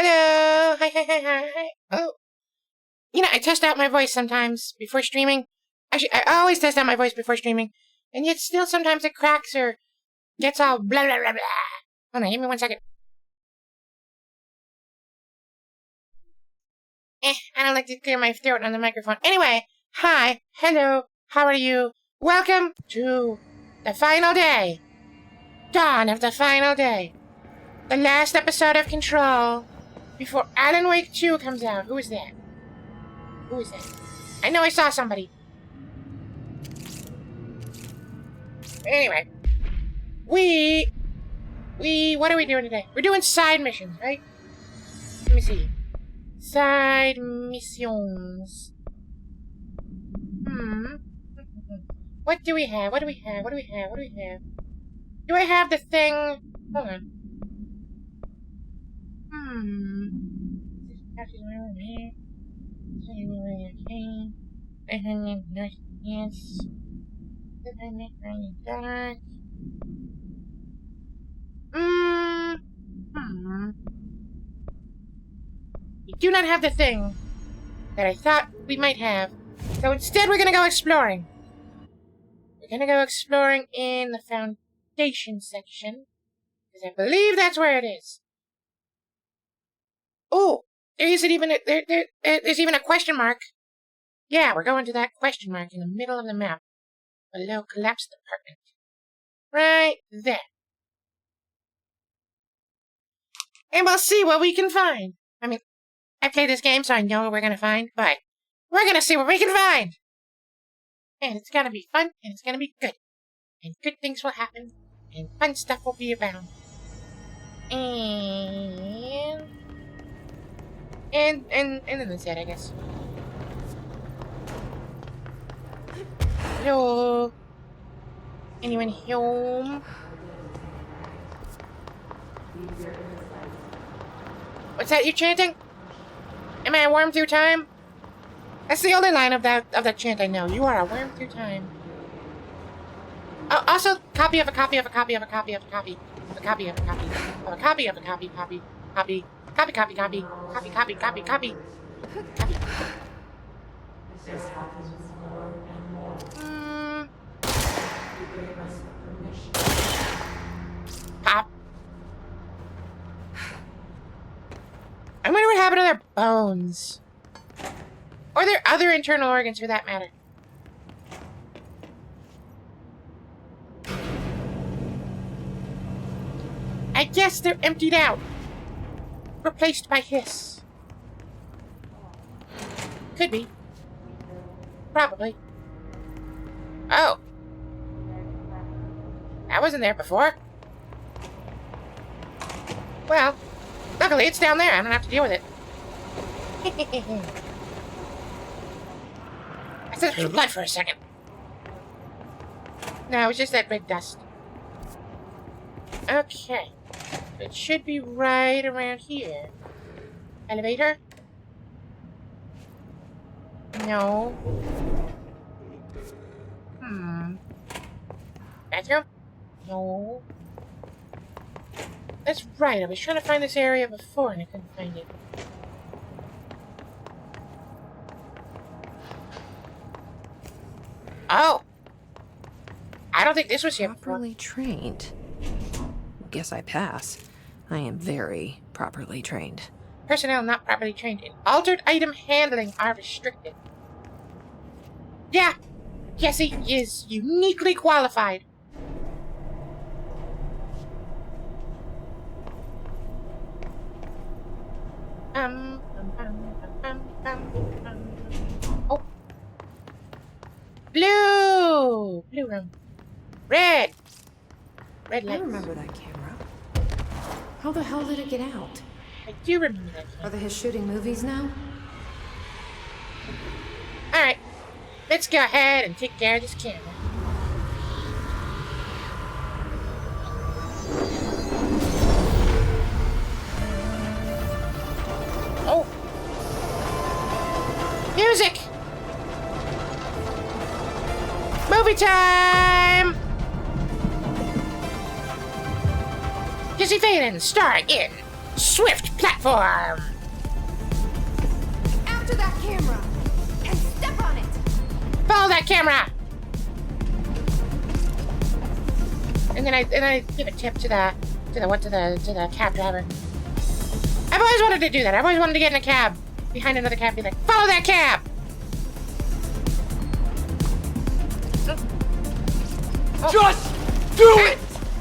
Hello! Hi. Oh. I test out my voice sometimes before streaming. Actually, I always test out my voice before streaming. And yet still sometimes it cracks or gets all blah blah blah blah. Hold on, give me 1 second. I don't like to clear my throat on the microphone. Anyway, hi, hello, how are you? Welcome to the final day. Dawn of the final day. The last episode of Control before Alan Wake 2 comes out. Who is that? I know I saw somebody. Anyway, what are we doing today? We're doing side missions, right? Let me see. Side missions. What do we have? Do I have the thing? Hold on. We do not have the thing that I thought we might have. So instead we're gonna go exploring. We're gonna go exploring in the foundation section. Because I believe that's where it is. Oh, there's even a question mark. Yeah, we're going to that question mark in the middle of the map. Below collapsed apartment. Right there. And we'll see what we can find. I mean, I play this game so I know what we're gonna find, but we're gonna see what we can find. And it's gonna be fun, and it's gonna be good. And good things will happen, and fun stuff will be abound. And then that's it, I guess. Hello? Anyone home? What's that you chanting? Am I a worm through time? That's the only line of that chant I know. You are a worm through time. Oh, also, copy of a copy of a copy of a copy of a copy. A copy of a copy of a copy of a copy. Copy. Copy. Copy. Copy. Copy. Copy. Copy. Copy. Pop. I wonder what happened to their bones. Or their other internal organs, for that matter. I guess they're emptied out. Replaced by hiss. Could be. Probably. Oh. That wasn't there before. Well, luckily it's down there. I don't have to deal with it. I thought it was blood for a second. No, it was just that red dust. Okay. It should be right around here. Elevator? No. Bathroom? No. That's right, I was trying to find this area before and I couldn't find it. Oh! I don't think this was here before. Properly trained. Guess I pass. I am very properly trained. Personnel not properly trained in altered item handling are restricted. Yeah! Jesse is uniquely qualified. Oh. Blue! Blue room. Red! Red lights. I remember that camera. How the hell did it get out? I do remember that. Are they his shooting movies now? Alright. Let's go ahead and take care of this camera. Oh! Music! Movie time! Jesse Faden starring in Swift platform. After that camera! And step on it! Follow that camera. And then I give a tip to the cab driver. I've always wanted to do that. I've always wanted to get in a cab behind another cab, be like, follow that cab. Oh. Just do it!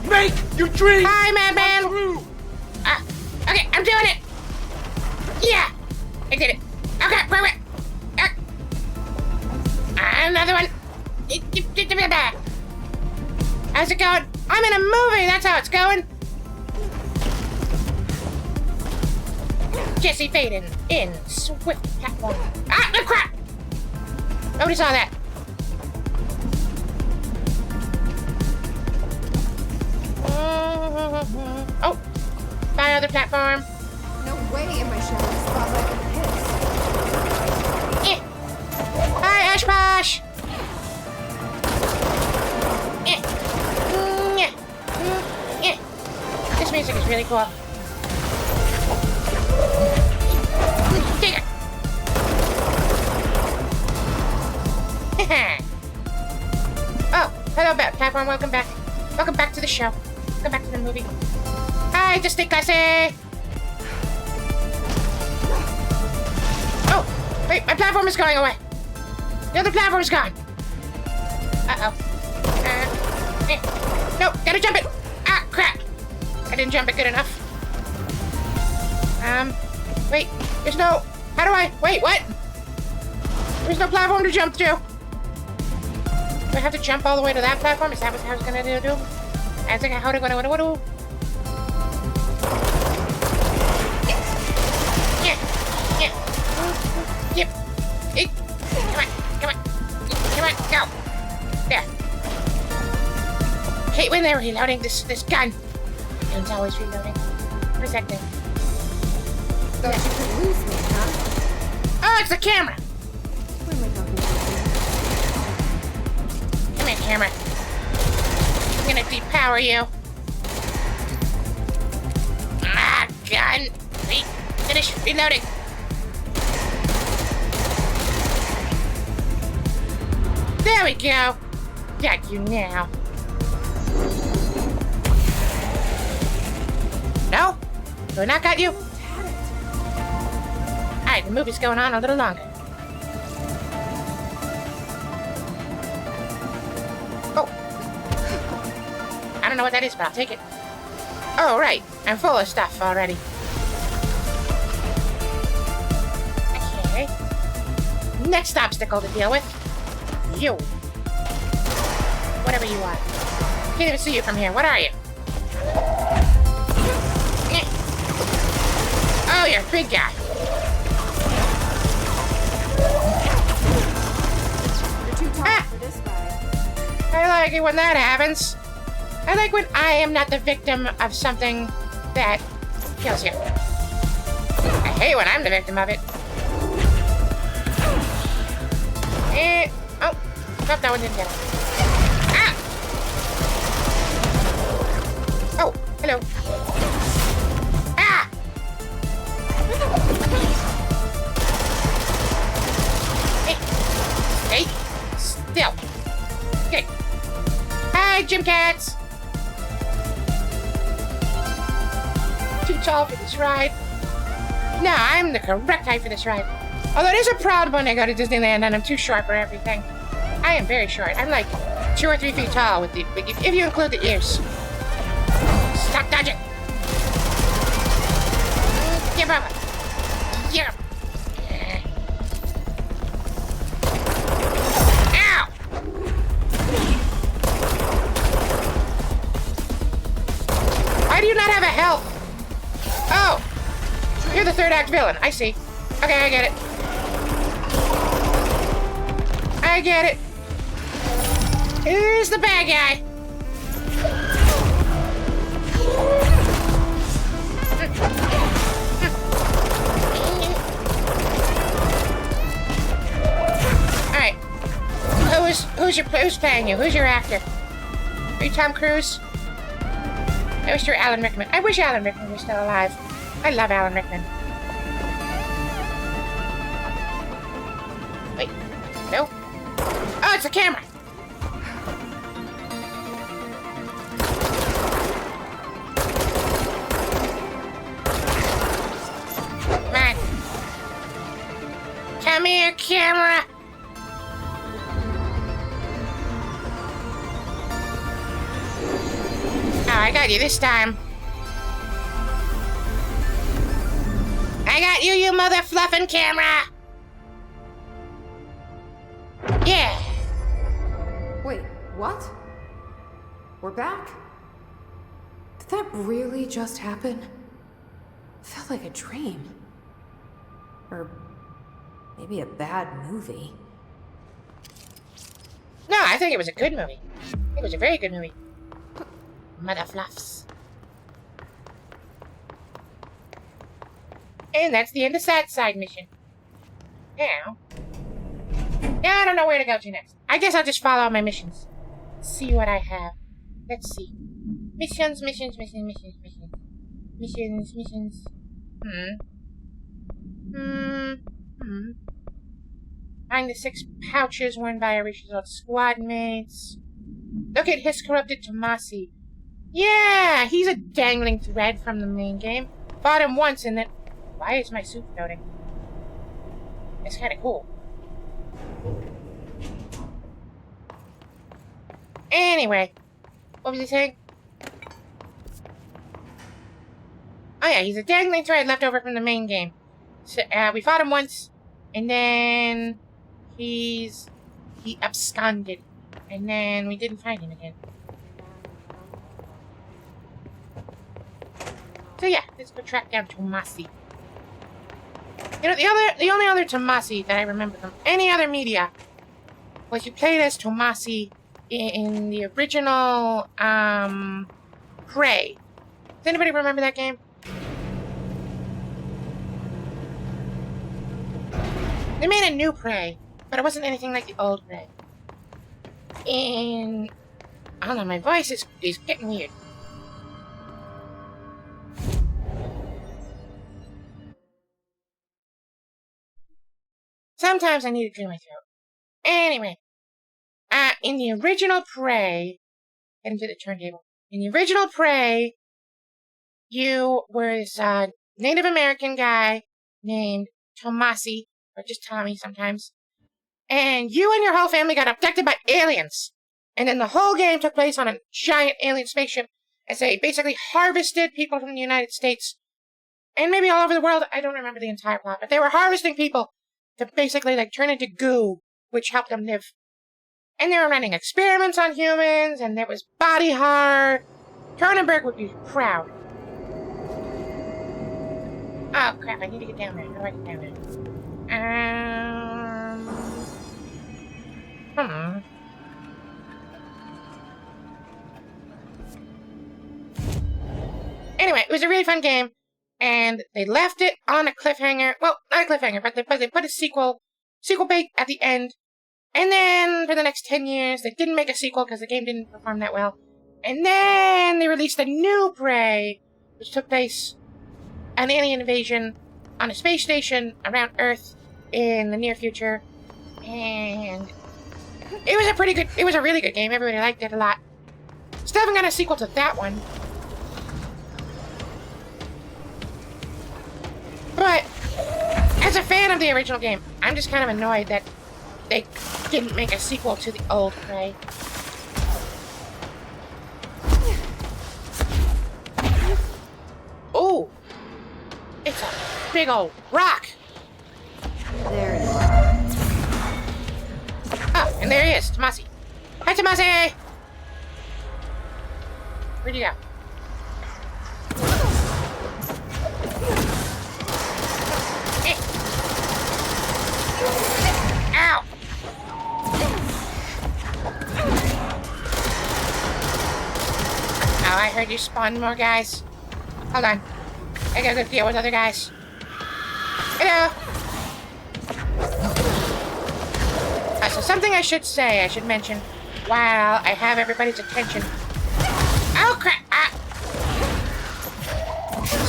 Make your dreams Hi, madman. come true! Okay, I'm doing it. Yeah, I did it. Okay, wait. Another one. How's it going? I'm in a movie. That's how it's going. Jesse Faden in Swift Platform. Ah, no crap! Nobody saw that. Oh, by other platform. No way am I sharing spotlight with his. Hi, Ash Posh. This music is really cool. Take it. Oh, hello, platform. Welcome back. Welcome back to the show. Welcome back to the movie. Hi, just stay classy. Oh, wait, my platform is going away. The other platform is gone. Uh-oh. No, gotta jump it. Ah, crap. I didn't jump it good enough. Wait, there's no... How do I... Wait, what? There's no platform to jump to. Do I have to jump all the way to that platform? Is that what I was gonna do? I think how do I... What do? Yep. Come on, go. There. Hate when they're reloading this gun. Gun's always reloading. Where's that thing? Thought you could lose me, huh? Oh, it's the camera. Who am I talking to? Come here, camera. I'm gonna depower you. Ah, gun. Finish reloading. There we go. Got you now. No? Do I not got you? Alright, the movie's going on a little longer. Oh. I don't know what that is, but I'll take it. Oh, right. I'm full of stuff already. Okay. Next obstacle to deal with. You. Whatever you are. Can't even see you from here. What are you? Oh, you're a big guy. You're too tall for this fight. I like it when that happens. I like when I am not the victim of something that kills you. I hate when I'm the victim of it. Oh, nope, that one didn't get it. Ah! Oh, hello. Ah! Hey, still. Okay. Hi, gym cats. Too tall for this ride. No, I'm the correct height for this ride. Although it is a proud when I go to Disneyland and I'm too short for everything. I am very short. I'm like 2 or 3 feet tall with the if you include the ears. Stop dodging. Give up. Give up. Ow! Why do you not have a health? Oh! You're the third act villain. I see. Okay, I get it. I get it. Who's the bad guy? Alright. Who's playing you? Who's your actor? Are you Tom Cruise? I wish you were Alan Rickman. I wish Alan Rickman was still alive. I love Alan Rickman. Wait. No. Oh, it's the camera. Come on. Come here, camera. Oh, I got you this time. I got you, you mother fluffing camera! Yeah! Wait, what? We're back? Did that really just happen? Felt like a dream. Or maybe a bad movie. No, I think it was a good movie. I think it was a very good movie. Mother fluffs. And that's the end of that side mission. Now I don't know where to go to next. I guess I'll just follow all my missions. See what I have. Let's see. Missions. Find the 6 pouches worn by Arisha's old squad mates. Locate his corrupted Tomasi. Yeah, he's a dangling thread from the main game. Fought him once and then... Why is my suit floating? It's kind of cool. Anyway, what was he saying? Oh yeah, he's a dangling thread left over from the main game. So, we fought him once, and then he absconded, and then we didn't find him again. So yeah, let's go track down Tomasi. You know, the only other Tomasi that I remember from any other media was you played as Tomasi in the original, Prey. Does anybody remember that game? They made a new Prey, but it wasn't anything like the old Prey. And I don't know, my voice is getting weird. Sometimes I need to clear my throat. Anyway, in the original Prey, get into the turntable. In the original Prey, you were this Native American guy named Tomasi, or just Tommy sometimes, and you and your whole family got abducted by aliens. And then the whole game took place on a giant alien spaceship as they basically harvested people from the United States and maybe all over the world. I don't remember the entire plot, but they were harvesting people to basically like turn into goo, which helped them live. And they were running experiments on humans, and there was body horror. Cronenberg would be proud. Oh crap, I need to get down there. How do I get down there? Anyway, it was a really fun game, and they left it on a cliffhanger. Well, not a cliffhanger, but they put a sequel bait at the end. And then, for the next 10 years, they didn't make a sequel because the game didn't perform that well. And then they released a new Prey, which took place an alien invasion on a space station around Earth in the near future. And it was a really good game. Everybody liked it a lot. Still haven't got a sequel to that one. But, as a fan of the original game, I'm just kind of annoyed that they didn't make a sequel to the old Prey. Ooh! It's a big old rock! There you are. Oh, and there he is, Tomasi. Hi, Tomasi! Where'd you go? Ow! Oh, I heard you spawned more guys. Hold on. I gotta go deal with other guys. Hello! So something I should mention, while I have everybody's attention. Oh, crap!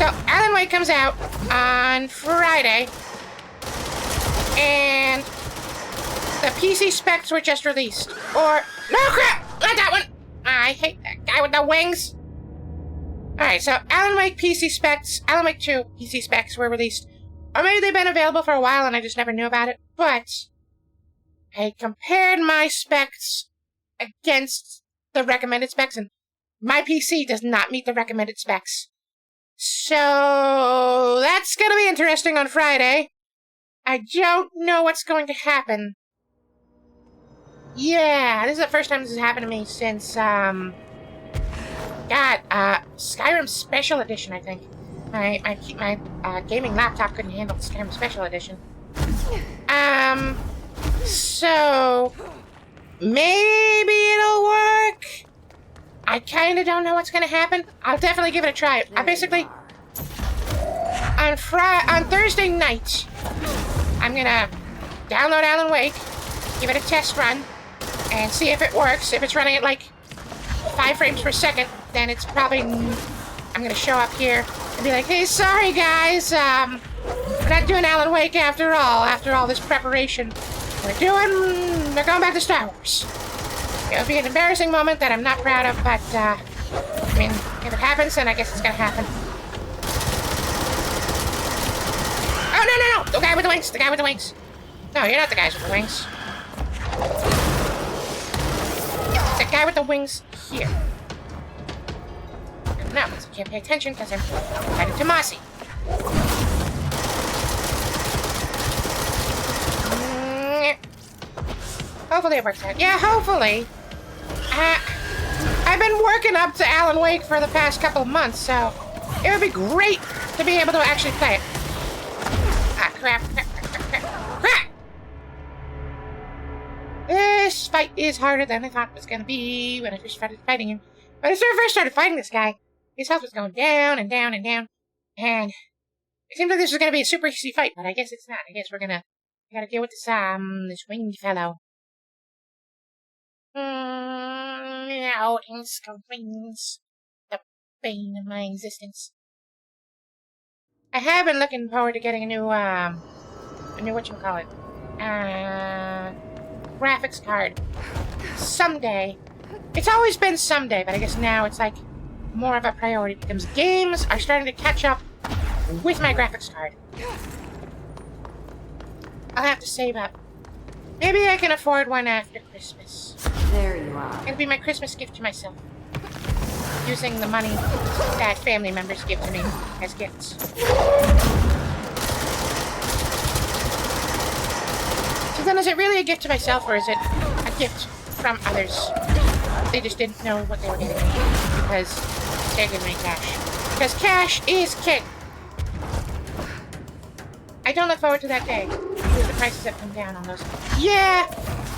So, Alan Wake comes out on Friday, and the PC specs were just released. Or, no crap! Not that one! I hate that guy with the wings. Alright, so Alan Wake PC specs, Alan Wake 2 PC specs were released. Or maybe they've been available for a while and I just never knew about it. But I compared my specs against the recommended specs, and my PC does not meet the recommended specs. So that's gonna be interesting on Friday. I don't know what's going to happen. Yeah, this is the first time this has happened to me since, Skyrim Special Edition, I think. My gaming laptop couldn't handle the Skyrim Special Edition. So maybe it'll work. I kinda don't know what's gonna happen. I'll definitely give it a try. I basically, on Thursday night, I'm gonna download Alan Wake, give it a test run, and see if it works. If it's running at like 5 frames per second, then it's probably, I'm gonna show up here and be like, hey, sorry guys, we're not doing Alan Wake after all this preparation. We're going back to Star Wars. It'll be an embarrassing moment that I'm not proud of, but, I mean, if it happens, then I guess it's gonna happen. Oh, no! The guy with the wings! No, you're not the guys with the wings. The guy with the wings here. No, I can't pay attention because I'm headed to Mossy. Hopefully it works out. Yeah, hopefully. I've been working up to Alan Wake for the past couple of months, so it would be great to be able to actually play it. Ah, crap. This fight is harder than I thought it was going to be when I first started fighting him. When I first started fighting this guy, his health was going down and down and down, and it seemed like this was going to be a super easy fight, but I guess it's not. I guess we gotta deal with this winged fellow. Wings, the bane of my existence. I have been looking forward to getting a new whatchamacallit, graphics card. Someday. It's always been someday, but I guess now it's like more of a priority because games are starting to catch up with my graphics card. I'll have to save up. Maybe I can afford one after Christmas. There you are. It'll be my Christmas gift to myself. Using the money that family members give to me as gifts. So then is it really a gift to myself, or is it a gift from others? They just didn't know what they were getting me because they're giving me cash. Because cash is king. I don't look forward to that day. Because the prices have come down on those. Yeah,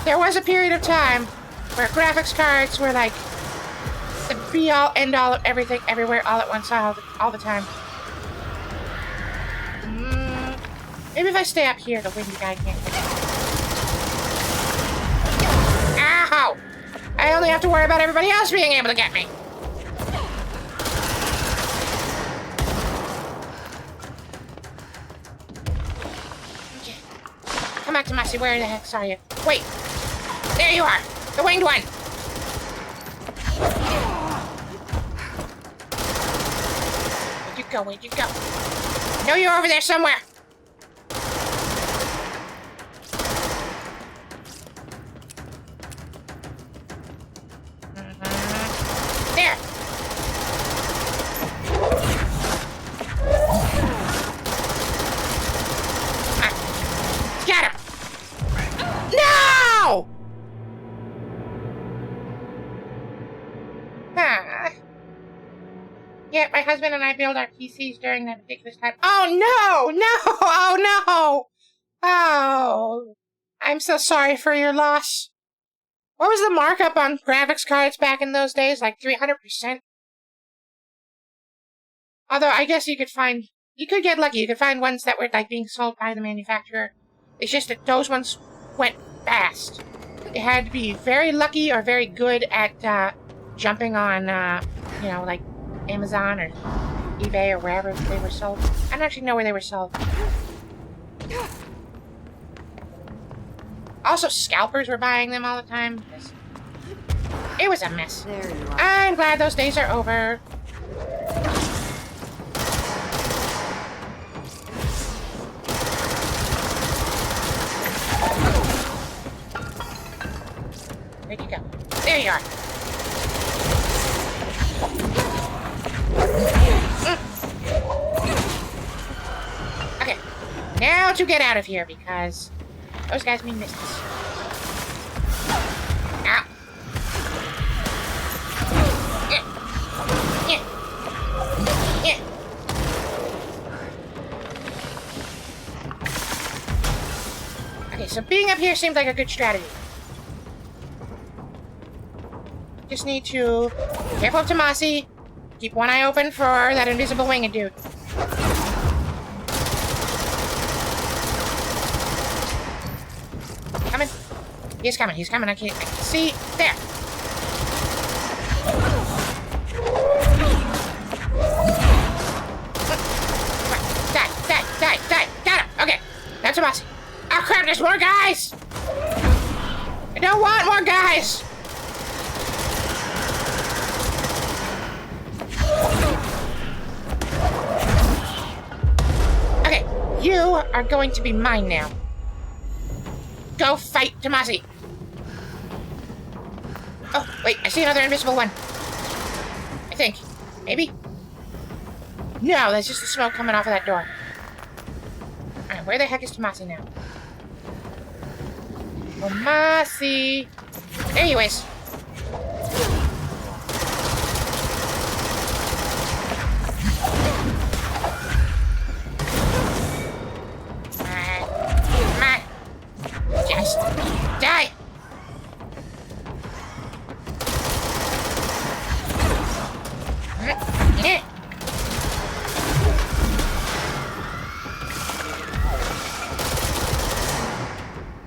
there was a period of time where graphics cards were like the be-all, end-all of everything, everywhere, all at once, all the time. Maybe if I stay up here, the winged guy can't get me. Ow! I only have to worry about everybody else being able to get me. Okay. Come back to Mossy. Where the heck are you? Wait. There you are. The winged one. Where'd you go? Where'd you go? I know you're over there somewhere. There. Got him. No! Yeah, my husband and I build our PCs during that ridiculous time. Oh no! No! Oh no! Oh, I'm so sorry for your loss. What was the markup on graphics cards back in those days? Like 300%? Although I guess you could get lucky. You could find ones that were like being sold by the manufacturer. It's just that those ones went fast. You had to be very lucky or very good at jumping on, like Amazon or eBay or wherever they were sold. I don't actually know where they were sold. Also, scalpers were buying them all the time. It was a mess. There you are. I'm glad those days are over. Where'd you go? There you are. Okay, now to get out of here because those guys mean business. Ow. Yeah. Yeah. Okay, so being up here seems like a good strategy. Just need to be careful of Tomasi. Keep one eye open for that invisible winged dude. Coming. He's coming. He's coming. I can see. There. Die. Got him. Okay. That's Tomasi. Oh crap, there's more guys! I don't want more guys! Okay, you are going to be mine now. Go fight Tomasi. Oh, wait, I see another invisible one. I think. Maybe? No, that's just the smoke coming off of that door. Alright, where the heck is Tomasi now? Tomasi! There he is. Come on. Just die!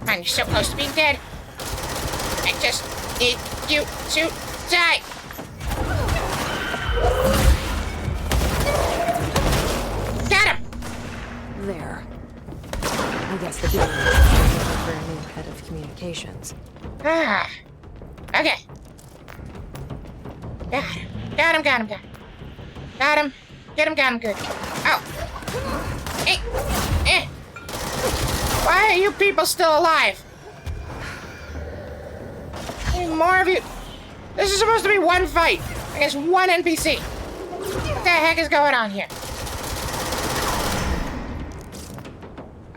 Man, you're so close to being dead. I just need you to die. Got him! There. I guess the beginning is for a new head of communications. Ah. Okay. Got him. Got him. Got him. Get him. Got him good. Oh. Eh. Why are you people still alive? I need more of you. This is supposed to be one fight against one NPC. What the heck is going on here?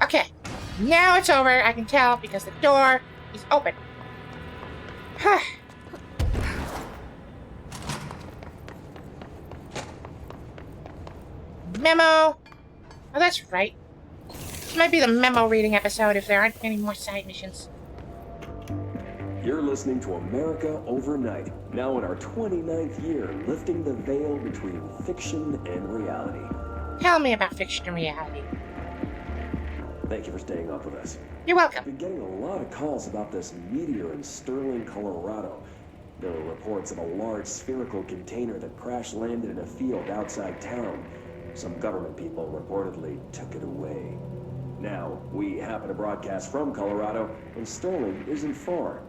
Okay. Now it's over. I can tell because the door is open. Memo. Oh, that's right. This might be the memo reading episode if there aren't any more side missions. You're listening to America Overnight, now in our 29th year, lifting the veil between fiction and reality. Tell me about fiction and reality. Thank you for staying up with us. You're welcome. I've been getting a lot of calls about this meteor in Sterling, Colorado. There were reports of a large spherical container that crash landed in a field outside town. Some government people reportedly took it away. Now, we happen to broadcast from Colorado, and Sterling isn't far.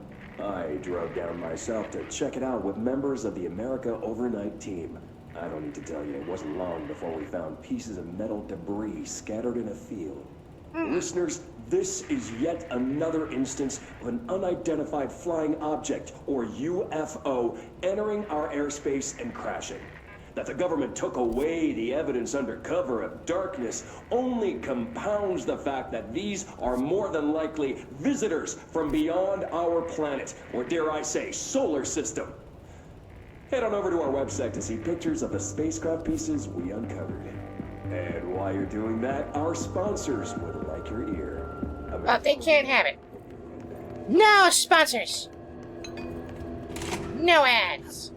I drove down myself to check it out with members of the America Overnight team. I don't need to tell you, it wasn't long before we found pieces of metal debris scattered in a field. Listeners, this is yet another instance of an unidentified flying object, or UFO, entering our airspace and crashing. That the government took away the evidence under cover of darkness only compounds the fact that these are more than likely visitors from beyond our planet, or dare I say, solar system. Head on over to our website to see pictures of the spacecraft pieces we uncovered. And while you're doing that, our sponsors would like your ear. Well, they can't have it. No sponsors. No ads.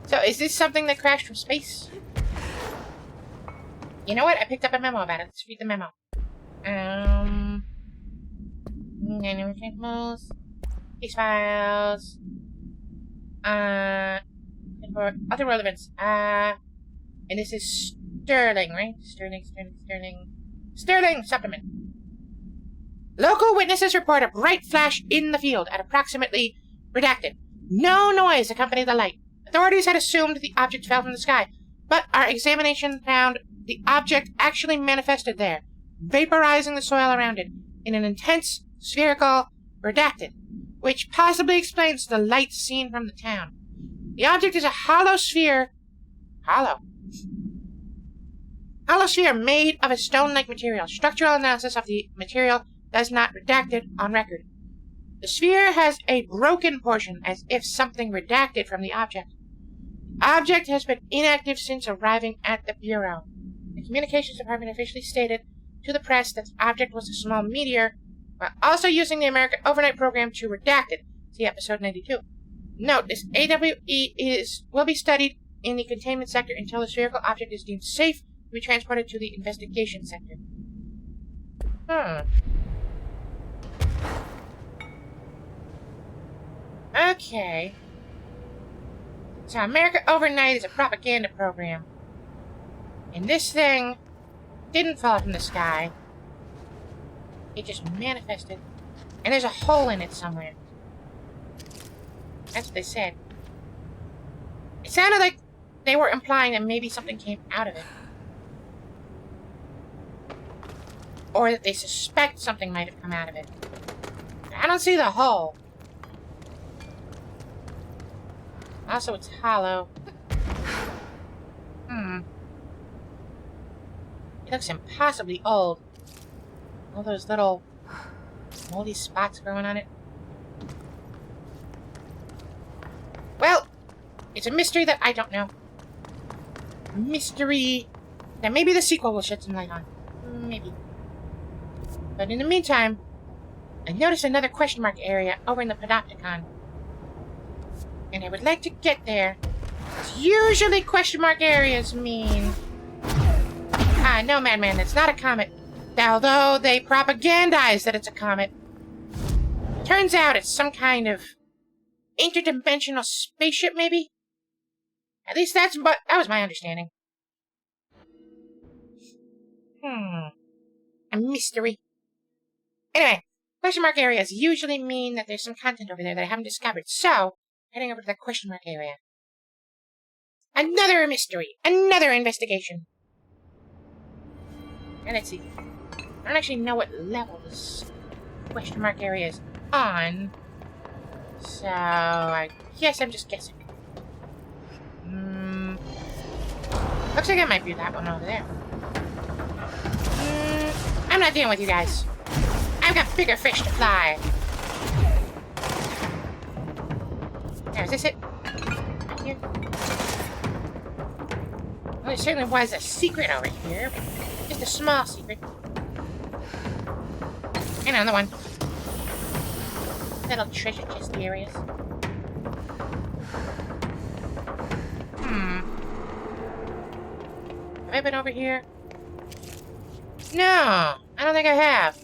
So, is this something that crashed from space? You know what? I picked up a memo about it. Let's read the memo. Case files. For other world events. And this is Sterling, right? Sterling supplement. Local witnesses report a bright flash in the field at approximately redacted. No noise accompanied the light. Authorities had assumed the object fell from the sky, but our examination found the object actually manifested there, vaporizing the soil around it in an intense, spherical, redacted, which possibly explains the light seen from the town. The object is a hollow sphere made of a stone-like material. Structural analysis of the material does not redacted on record. The sphere has a broken portion, as if something redacted from the object. The object has been inactive since arriving at the Bureau. The Communications Department officially stated to the press that the object was a small meteor, while also using the American Overnight Program to redact it. See episode 92. Note, this AWE will be studied in the containment sector until the spherical object is deemed safe to be transported to the investigation sector. Okay. So America Overnight is a propaganda program. And this thing didn't fall from the sky. It just manifested. And there's a hole in it somewhere. That's what they said. It sounded like they were implying that maybe something came out of it. Or that they suspect something might have come out of it. I don't see the hole. Also, it's hollow. It looks impossibly old. All those little moldy spots growing on it. Well, it's a mystery that I don't know. A mystery that maybe the sequel will shed some light on. Maybe. But in the meantime, I noticed another question mark area over in the Panopticon. And I would like to get there. Usually question mark areas mean... no, Madman, it's not a comet. Although they propagandize that it's a comet. Turns out it's some kind of interdimensional spaceship, maybe? At least that was my understanding. A mystery. Anyway, question mark areas usually mean that there's some content over there that I haven't discovered. So, heading over to that question mark area. Another mystery. Another investigation. And let's see. I don't actually know what level this question mark area is on. So, I guess I'm just guessing. Looks like it might be that one over there. I'm not dealing with you guys. I've got bigger fish to fly. Now, is this it? Right here? Well, there certainly was a secret over here, but just a small secret. And another one. Little treasure chest areas. Have I been over here? No, I don't think I have.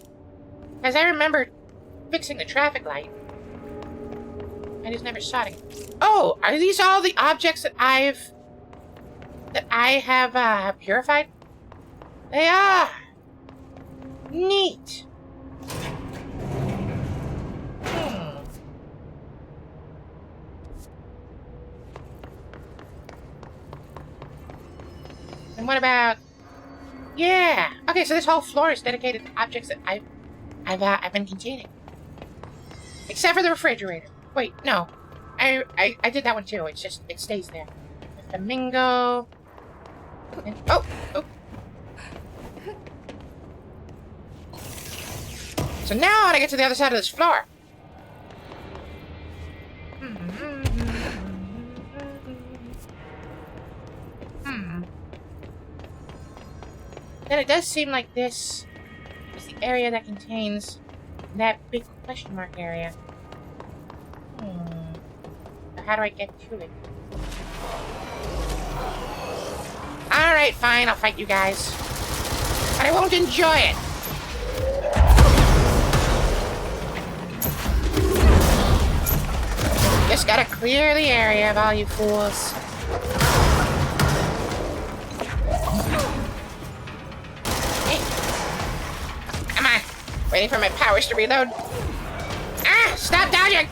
Because I remember fixing the traffic light. I just never saw it. Oh, are these all the objects that I have purified? They are! Neat! And what about... Yeah! Okay, so this whole floor is dedicated to objects that I've been containing. Except for the refrigerator. Wait, no. I did that one too. It's just, it stays there. The flamingo. And, oh! So now I gotta get to the other side of this floor. Then it does seem like this is the area that contains that big question mark area. So how do I get to it? Alright, fine, I'll fight you guys. But I won't enjoy it. Just gotta clear the area of all you fools. Hey. Come on. Waiting for my powers to reload. Ah! Stop dodging!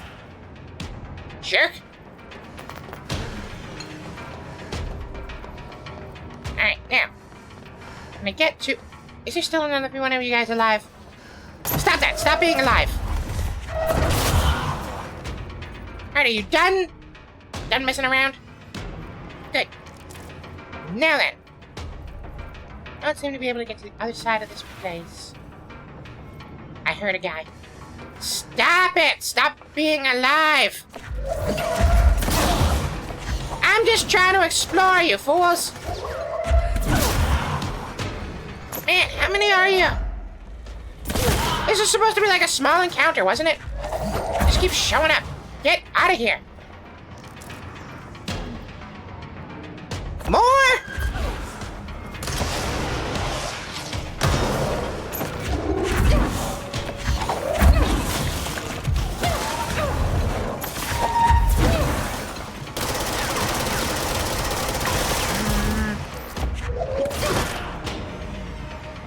Jerk. Alright, now. I'm gonna get to... Is there still another one of you guys alive? Stop that! Stop being alive! Alright, are you done? Done messing around? Good. Now then. I don't seem to be able to get to the other side of this place. I heard a guy. Stop it! Stop being alive! I'm just trying to explore, you fools! Man, how many are you? This is supposed to be like a small encounter, wasn't it? Just keep showing up. Get out of here. More?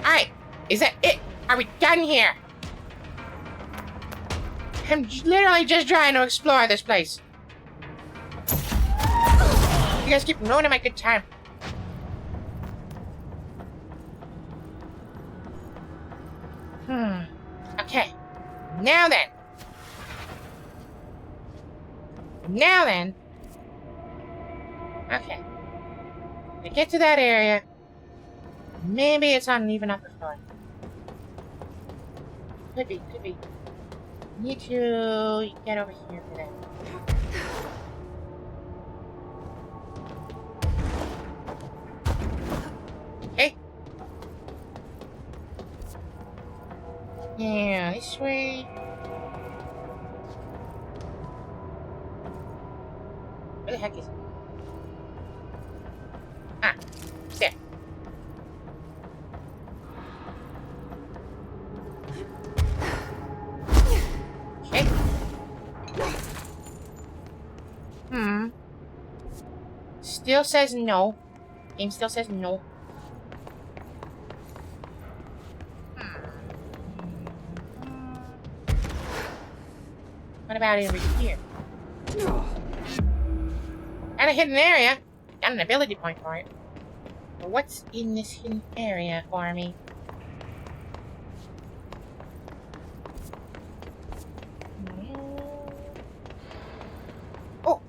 Alright, is that it? Are we done here? I'm literally just trying to explore this place. You guys keep ruining my good time. Okay. Now then. Okay. To get to that area, maybe it's on an even upper floor. Could be. Need to get over here for that. Okay. Yeah, this way. Where the heck is it? Ah, there. Okay. Still says no. Game still says no. What about over here? Got a hidden area. Got an ability point for it. But what's in this hidden area for me? Oh!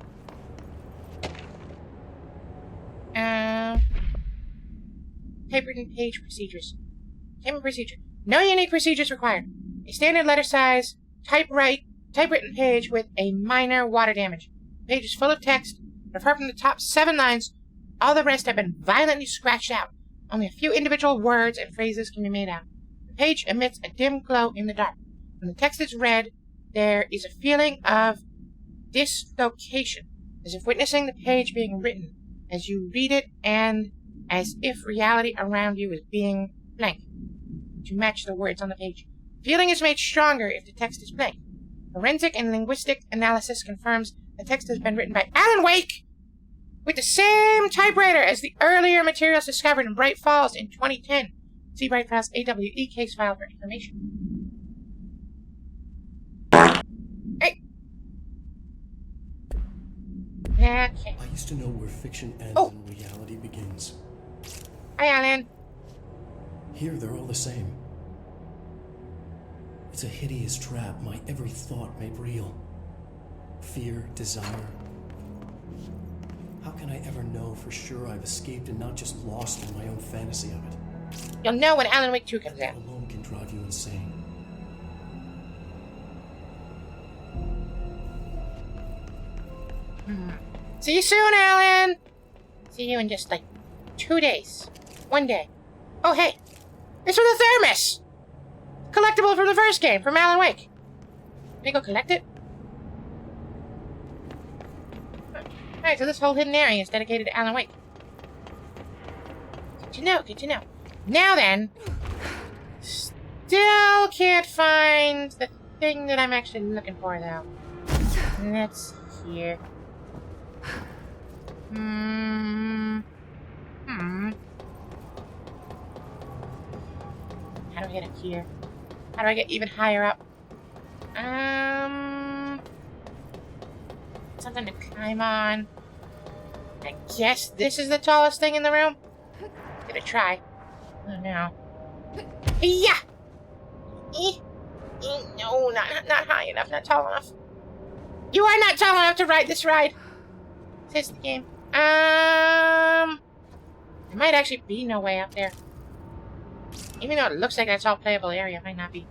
Typewritten page procedures. Typewritten procedure. No unique procedures required. A standard letter size, typewritten page with a minor water damage. The page is full of text, but apart from the top 7 lines, all the rest have been violently scratched out. Only a few individual words and phrases can be made out. The page emits a dim glow in the dark. When the text is read, there is a feeling of dislocation, as if witnessing the page being written as you read it and as if reality around you is being blank to match the words on the page. The feeling is made stronger if the text is blank. Forensic and linguistic analysis confirms the text has been written by Alan Wake with the same typewriter as the earlier materials discovered in Bright Falls in 2010. See Bright Falls AWE case file for information. Hey! Okay. I used to know where fiction ends and reality begins. Hi, Alan. Here, they're all the same. It's a hideous trap, my every thought made real. Fear, desire. How can I ever know for sure I've escaped and not just lost in my own fantasy of it? You'll know when Alan Wake 2 comes out. Alone can drive you insane. See you soon, Alan! See you in just like 2 days. 1 day. Oh, hey! It's for the thermos! Collectible from the first game, from Alan Wake. Can I go collect it? Alright, so this whole hidden area is dedicated to Alan Wake. Good to know, good to know. Now then, still can't find the thing that I'm actually looking for, though. Let's here? How do I get up here? How do I get even higher up? Something to climb on. I guess this is the tallest thing in the room? Gonna try. Oh no. Yeah! No, not high enough, not tall enough. You are not tall enough to ride this ride! Says the game. There might actually be no way up there. Even though it looks like that's all playable area, it might not be.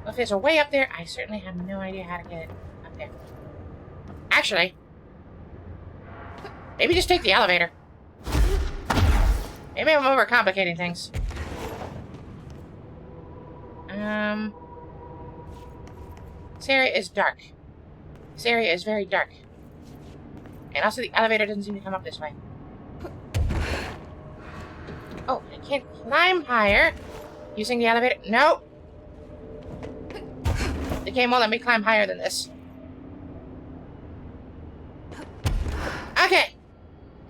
Well, if there's a way up there, I certainly have no idea how to get it up there. Actually, maybe just take the elevator. Maybe I'm overcomplicating things. This area is dark. This area is very dark. And also the elevator doesn't seem to come up this way. Oh, I can't climb higher using the elevator. No! The game won't let me climb higher than this. Okay!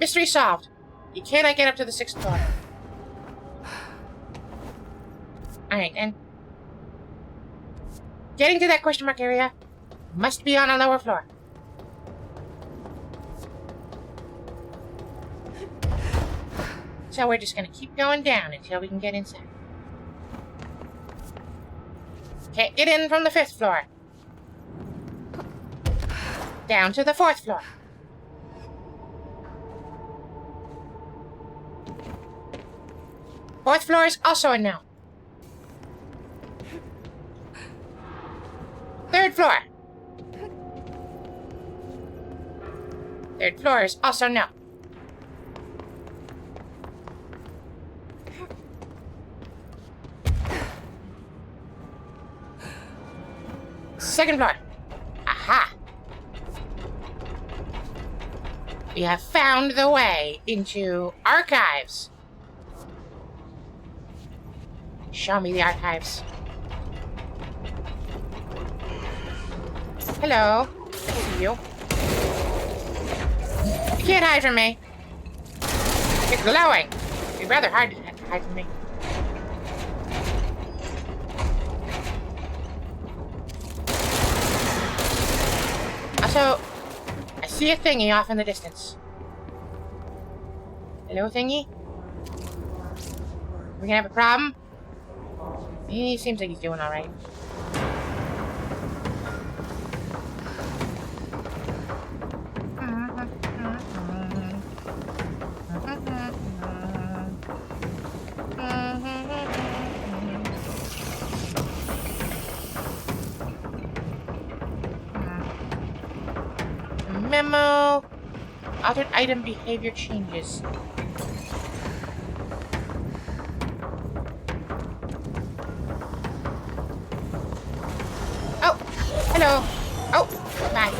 Mystery solved. You cannot get up to the 6th floor. Alright, then. Getting to that question mark area must be on a lower floor. So we're just gonna keep going down until we can get inside. Can't get in from the 5th floor. Down to the 4th floor. Fourth floor is also a no. 3rd floor. 3rd floor is also no. Second floor. Aha! We have found the way into archives. Show me the archives. Hello. I see you. You can't hide from me. You're glowing. It'd be rather hard to hide from me. Also, I see a thingy off in the distance. Hello, thingy? We gonna have a problem? He seems like he's doing alright. Memo. Altered item behavior changes. Oh, hello. Oh, bye.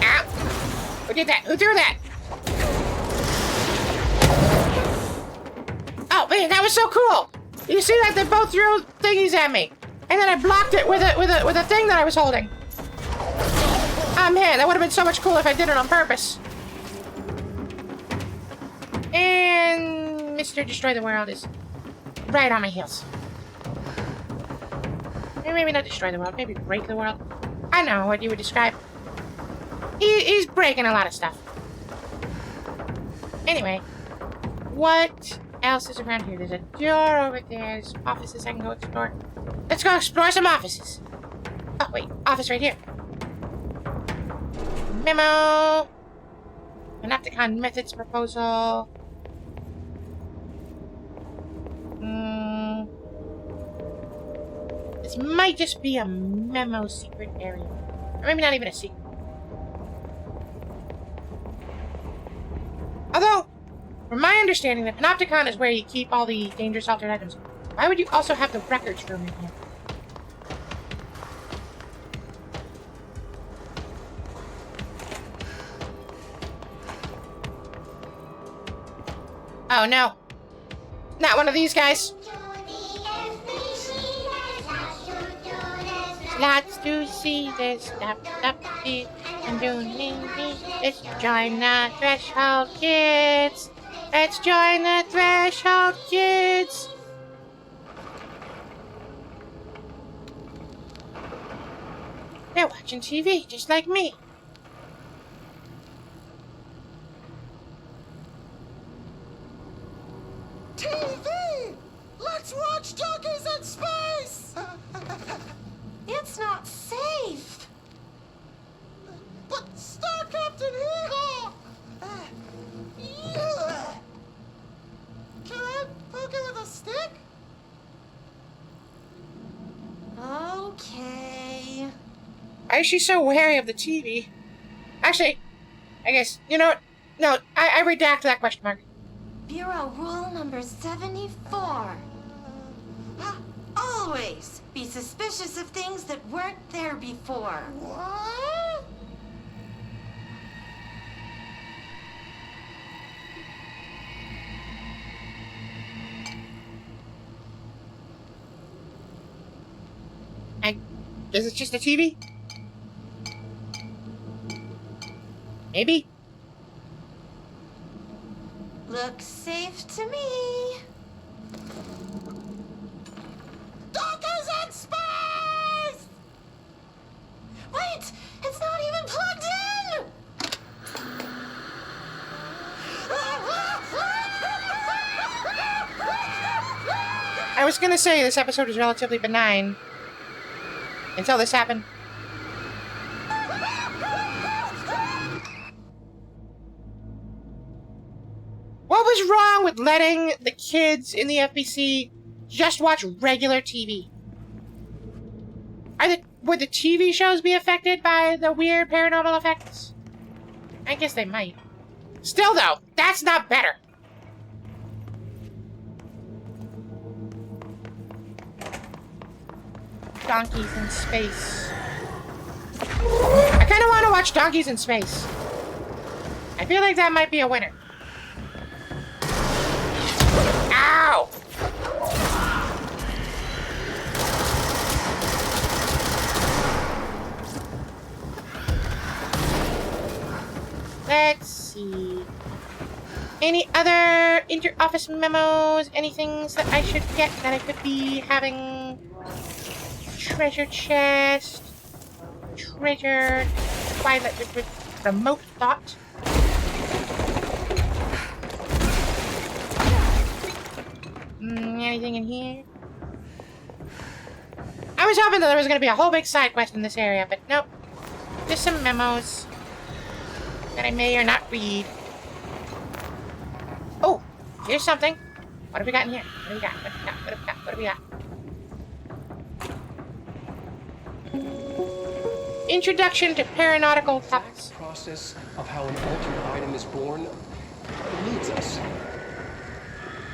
Ow. Who did that? Who threw that? Oh man, that was so cool. You see that? They both threw thingies at me. And then I blocked it with a thing that I was holding. Oh man, that would have been so much cooler if I did it on purpose. And Mr. Destroy the World is right on my heels. Maybe not destroy the world, maybe break the world. I don't know what you would describe. He's breaking a lot of stuff. Anyway, what else is around here? There's a door over there. There's offices I can go explore. Let's go explore some offices. Oh, wait. Office right here. Memo. Panopticon methods proposal. This might just be a memo secret area. Or maybe not even a secret. Although, from my understanding, the Panopticon is where you keep all the dangerous altered items. Why would you also have the records room in here? Oh no. Not one of these guys. Lots to see, there's stuff to see, and doing Let's join the Threshold Kids. Let's join the Threshold Kids. They're watching TV, just like me. TV! Let's watch Donkeys in Space! It's not safe. But Star Captain Hee-Haw! Can I poke it with a stick? Okay. Why is she so wary of the TV? Actually, I guess, you know what? No, I redact that question mark. Bureau rule number 74. Always be suspicious of things that weren't there before. What? Is it just a TV? Maybe? Looks safe to me. Donkeys in Space! Wait! It's not even plugged in! I was gonna say this episode is relatively benign. Until this happened. What was wrong with letting the kids in the FBC just watch regular TV? Would the TV shows be affected by the weird paranormal effects? I guess they might. Still though, that's not better. Donkeys in Space. I kind of want to watch Donkeys in Space. I feel like that might be a winner. Ow! Let's see. Any other inter-office memos? Anything that I should get that I could be having? Treasure chest. Treasure. Twilight remote thought. Anything in here? I was hoping that there was going to be a whole big side quest in this area, but nope. Just some memos that I may or not read. Oh, here's something. What have we got in here? What do we got? What do we got? What do we got? What do we got? Introduction to Paranautical Topics. The process of how an altered item is born eludes us.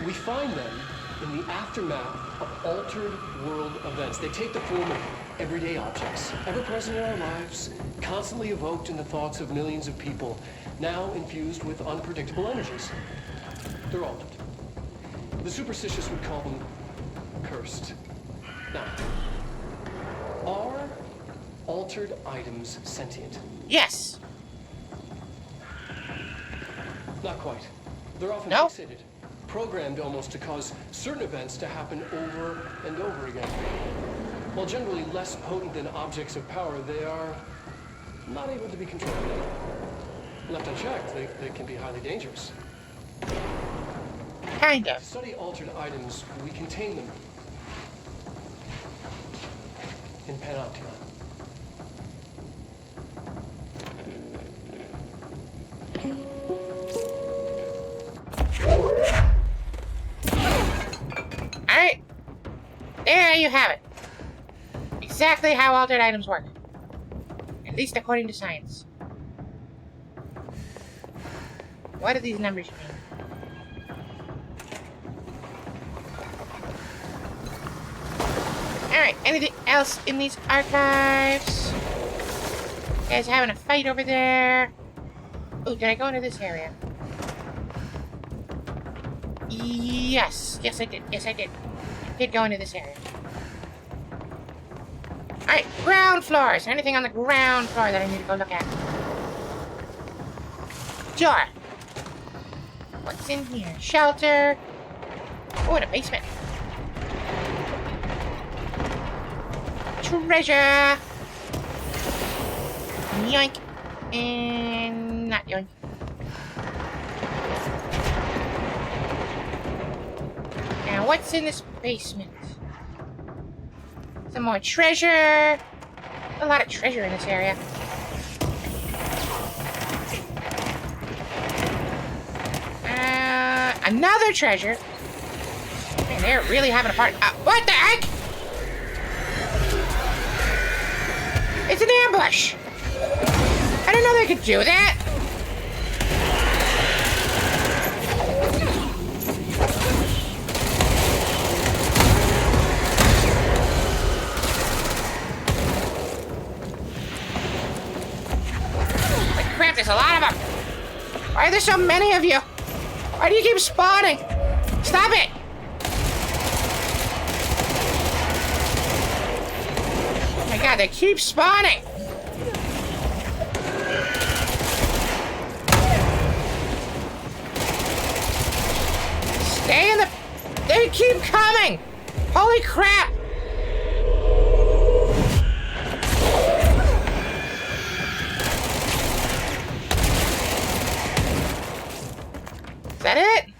We find them in the aftermath of altered world events. They take the form of everyday objects, ever present in our lives, constantly evoked in the thoughts of millions of people, now infused with unpredictable energies. They're altered. The superstitious would call them cursed. Now, are altered items sentient? Yes. Not quite. They're often No? fixated, programmed almost to cause certain events to happen over and over again. While generally less potent than objects of power, they are not able to be controlled. Left unchecked, they can be highly dangerous. Kind To of. study altered items, we contain them in Panopticon. Alright. There you have it. Exactly how altered items work. At least according to science. What do these numbers mean? Alright, anything else in these archives? You guys having a fight over there? Oh, did I go into this area? Yes. Yes, I did. Yes, I did. Did go into this area. Alright, ground floor. Is there anything on the ground floor that I need to go look at? Door. What's in here? Shelter. Oh, in a basement. Treasure. Yoink. And not yoink. Now, what's in this basement? Some more treasure. A lot of treasure in this area. Another treasure. Man, they're really having a party. What the heck? It's an ambush. I didn't know they could do that. Holy crap, there's a lot of them. Why are there so many of you? Why do you keep spawning? Stop it! Oh my god, they keep spawning! Stay in the... They keep coming! Holy crap! Is that it?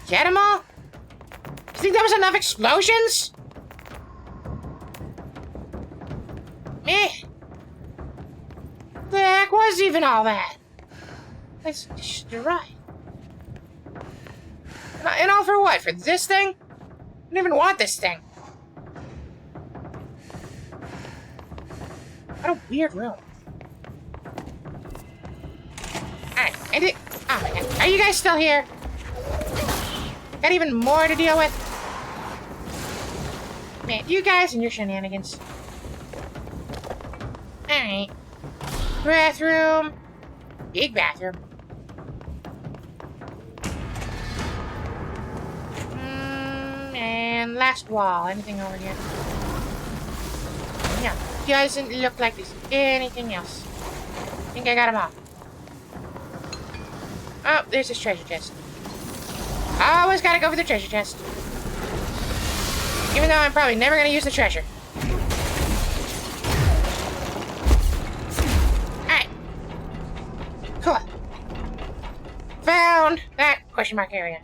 Get them all? You think that was enough explosions? Meh. The heck was even all that? Let's destroy. And all for what? For this thing? I don't even want this thing. What a weird room. Alright, and it... Oh my god. Are you guys still here? Got even more to deal with? Man, you guys and your shenanigans. Alright. Bathroom. Big bathroom. And last wall. Anything over here? No. Doesn't look like there's anything else. I think I got them all. Oh, there's this treasure chest. Always gotta go for the treasure chest. Even though I'm probably never gonna use the treasure. Alright. Cool. Found that question mark area.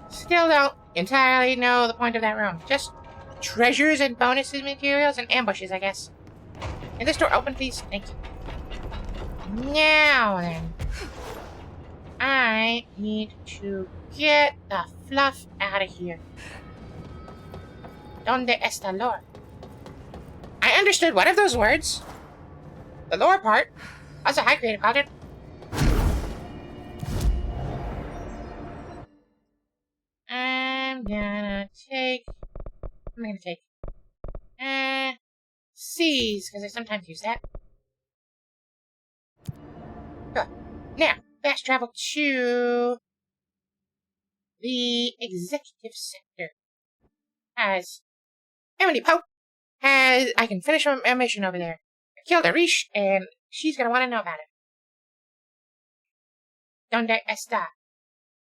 Still don't entirely know the point of that room. Just treasures and bonuses, materials, and ambushes, I guess. Can this door open, please? Thank you. Now then. I need to get the fluff out of here. Donde está lore? I understood one of those words. The lore part. Also, hi, Creative Cauldron. I'm gonna take... C's, because I sometimes use that. Good. Now, fast travel to... the executive sector. As Emily Pope has... I can finish my mission over there. I killed Arish, and she's gonna want to know about it. Donde está?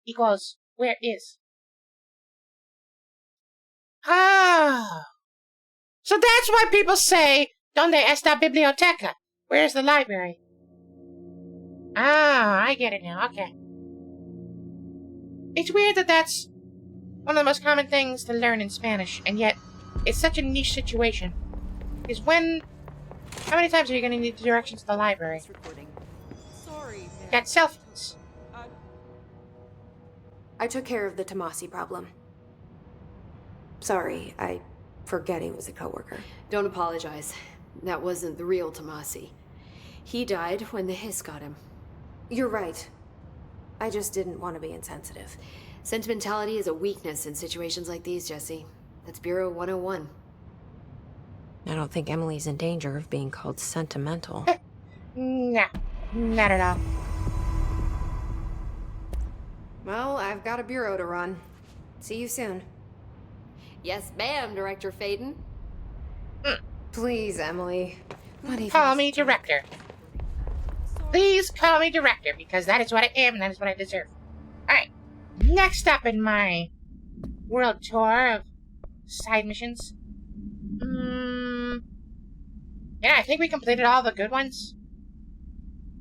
Equals, where is? Oh. So that's why people say, Donde está biblioteca? Where's the library? Ah, I get it now, okay. It's weird that that's one of the most common things to learn in Spanish, and yet it's such a niche situation. Because when... How many times are you going to need directions to the library? Sorry, Got cell phones. I took care of the Tomasi problem. Sorry, I forget he was a coworker. Don't apologize. That wasn't the real Tomasi. He died when the hiss got him. You're right. I just didn't want to be insensitive. Sentimentality is a weakness in situations like these, Jesse. That's Bureau 101. I don't think Emily's in danger of being called sentimental. No, not at all. Well, I've got a bureau to run. See you soon. Yes, ma'am, Director Faden. Please, Emily. What even Call is me it doing? director. Please call me director, because that is what I am and that is what I deserve. Alright, next up in my world tour of side missions. Yeah, I think we completed all the good ones.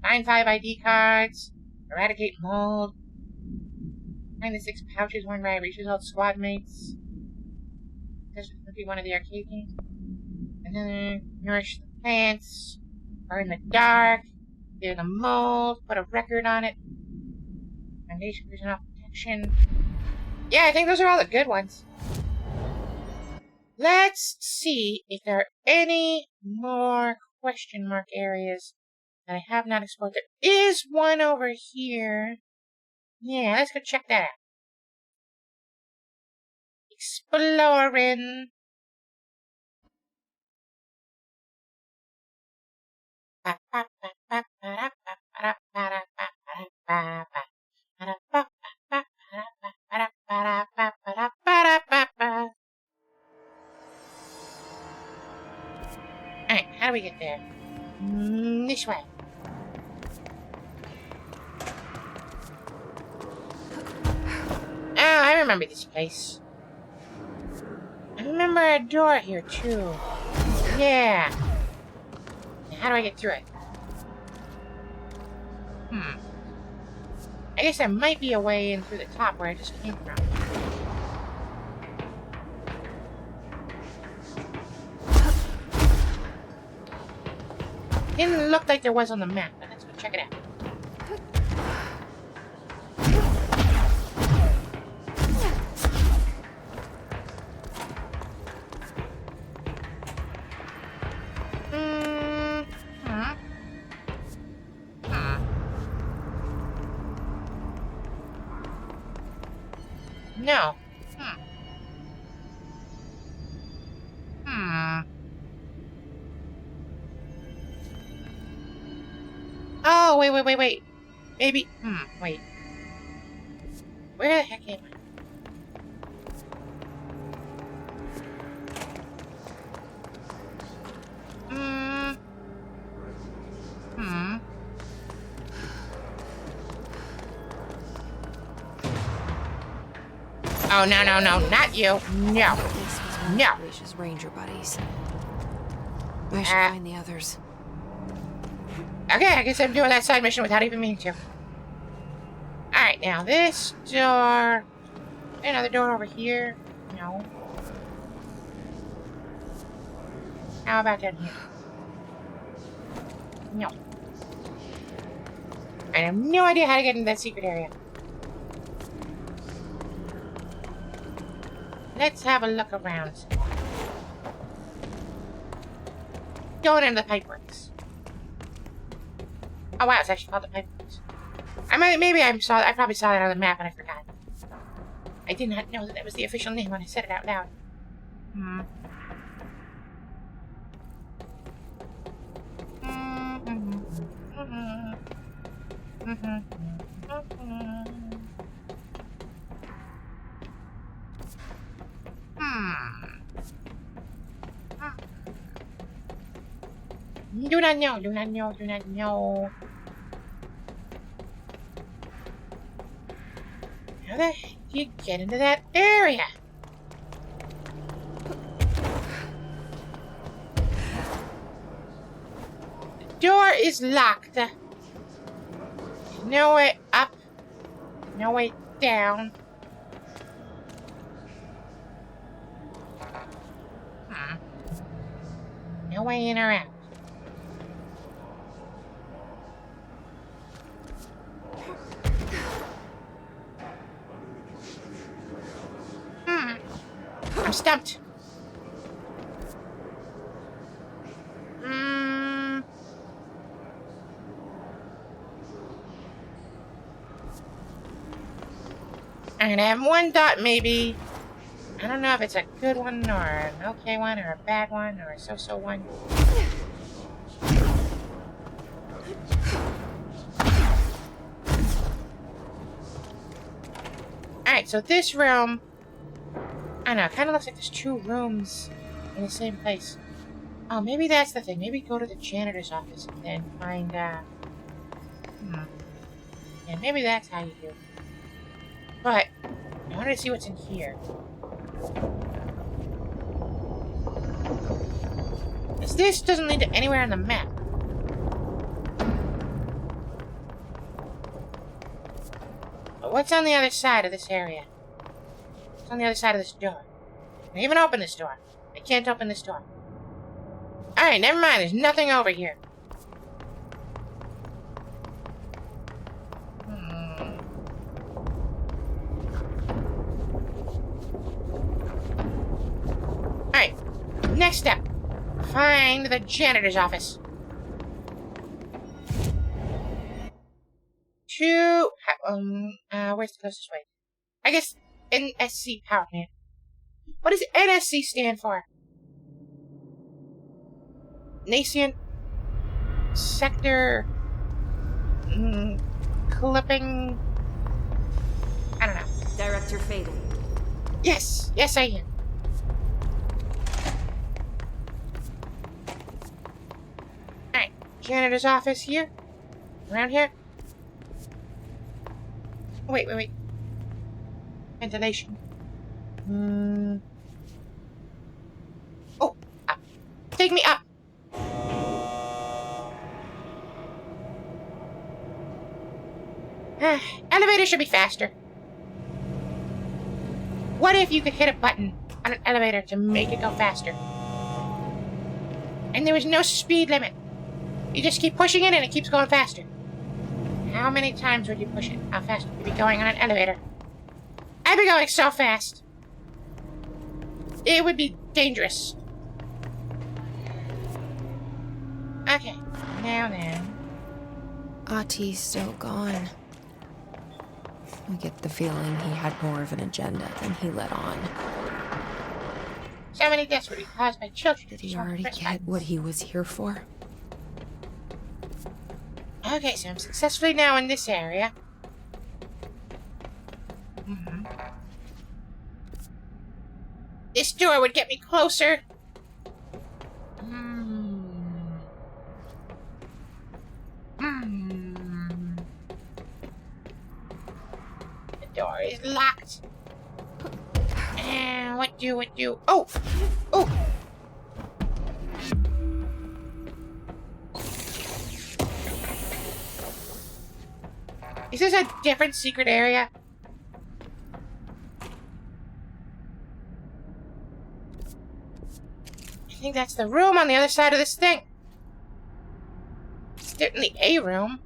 Find 5 ID cards. Eradicate mold. Find the 6 pouches worn by Reach's old squad mates. This would be one of the arcade games. And then nourish the plants. Burn the dark. Do the mold. Put a record on it. Foundation personal protection. Yeah, I think those are all the good ones. Let's see if there are any more question mark areas that I have not explored. There is one over here. Yeah, let's go check that out. Exploring. Alright, how do we get there? This way. Oh, I remember this place. I remember a door here, too. Yeah. Now, how do I get through it? I guess there might be a way in through the top where I just came from. Didn't look like there was on the map, but let's go check it out. No. Oh, wait. Maybe. Wait. Where the heck am I? Oh, no, not you. No. This was one No. of Alicia's ranger buddies. I should find the others. Okay, I guess I'm doing that side mission without even meaning to. Alright, now this door... Another door over here? No. How about down here? No. I have no idea how to get into that secret area. Let's have a look around. Going into the pipeworks. Oh wow, it's actually called the pipeworks. I probably saw that on the map and I forgot. I did not know that was the official name when I said it out loud. Do not know. How the heck do you get into that area? The door is locked. There's no way up, no way down. No way in or out. I'm stumped. I'm gonna have one thought, maybe. I don't know if it's a good one, or an okay one, or a bad one, or a so-so one. so this room... I don't know, it kind of looks like there's 2 rooms in the same place. Oh, maybe that's the thing. Maybe go to the janitor's office and then find, Yeah, maybe that's how you do it. But, I wanted to see what's in here. This doesn't lead to anywhere on the map. But what's on the other side of this area? What's on the other side of this door? I even open this door. I can't open this door. Alright, never mind. There's nothing over here. Alright, next step. Find the janitor's office. Where's the closest way? I guess NSC power plant. What does NSC stand for? Nascent sector clipping. I don't know. Director Faden. Yes, yes I am. Alright, janitor's office here. Around here. Wait. Ventilation. Oh, up. Take me up. Elevator should be faster. What if you could hit a button on an elevator to make it go faster? And there was no speed limit. You just keep pushing it and it keeps going faster. How many times would you push it? How fast would you be going on an elevator? I'd be going so fast. It would be dangerous. Okay, now then. Ati's still gone. I get the feeling he had more of an agenda than he let on. So many deaths would be caused by children. Did he already get what he was here for? Okay, so I'm successfully now in this area. This door would get me closer. The door is locked. And what do? Oh! Is this a different secret area? I think that's the room on the other side of this thing. It's certainly a room.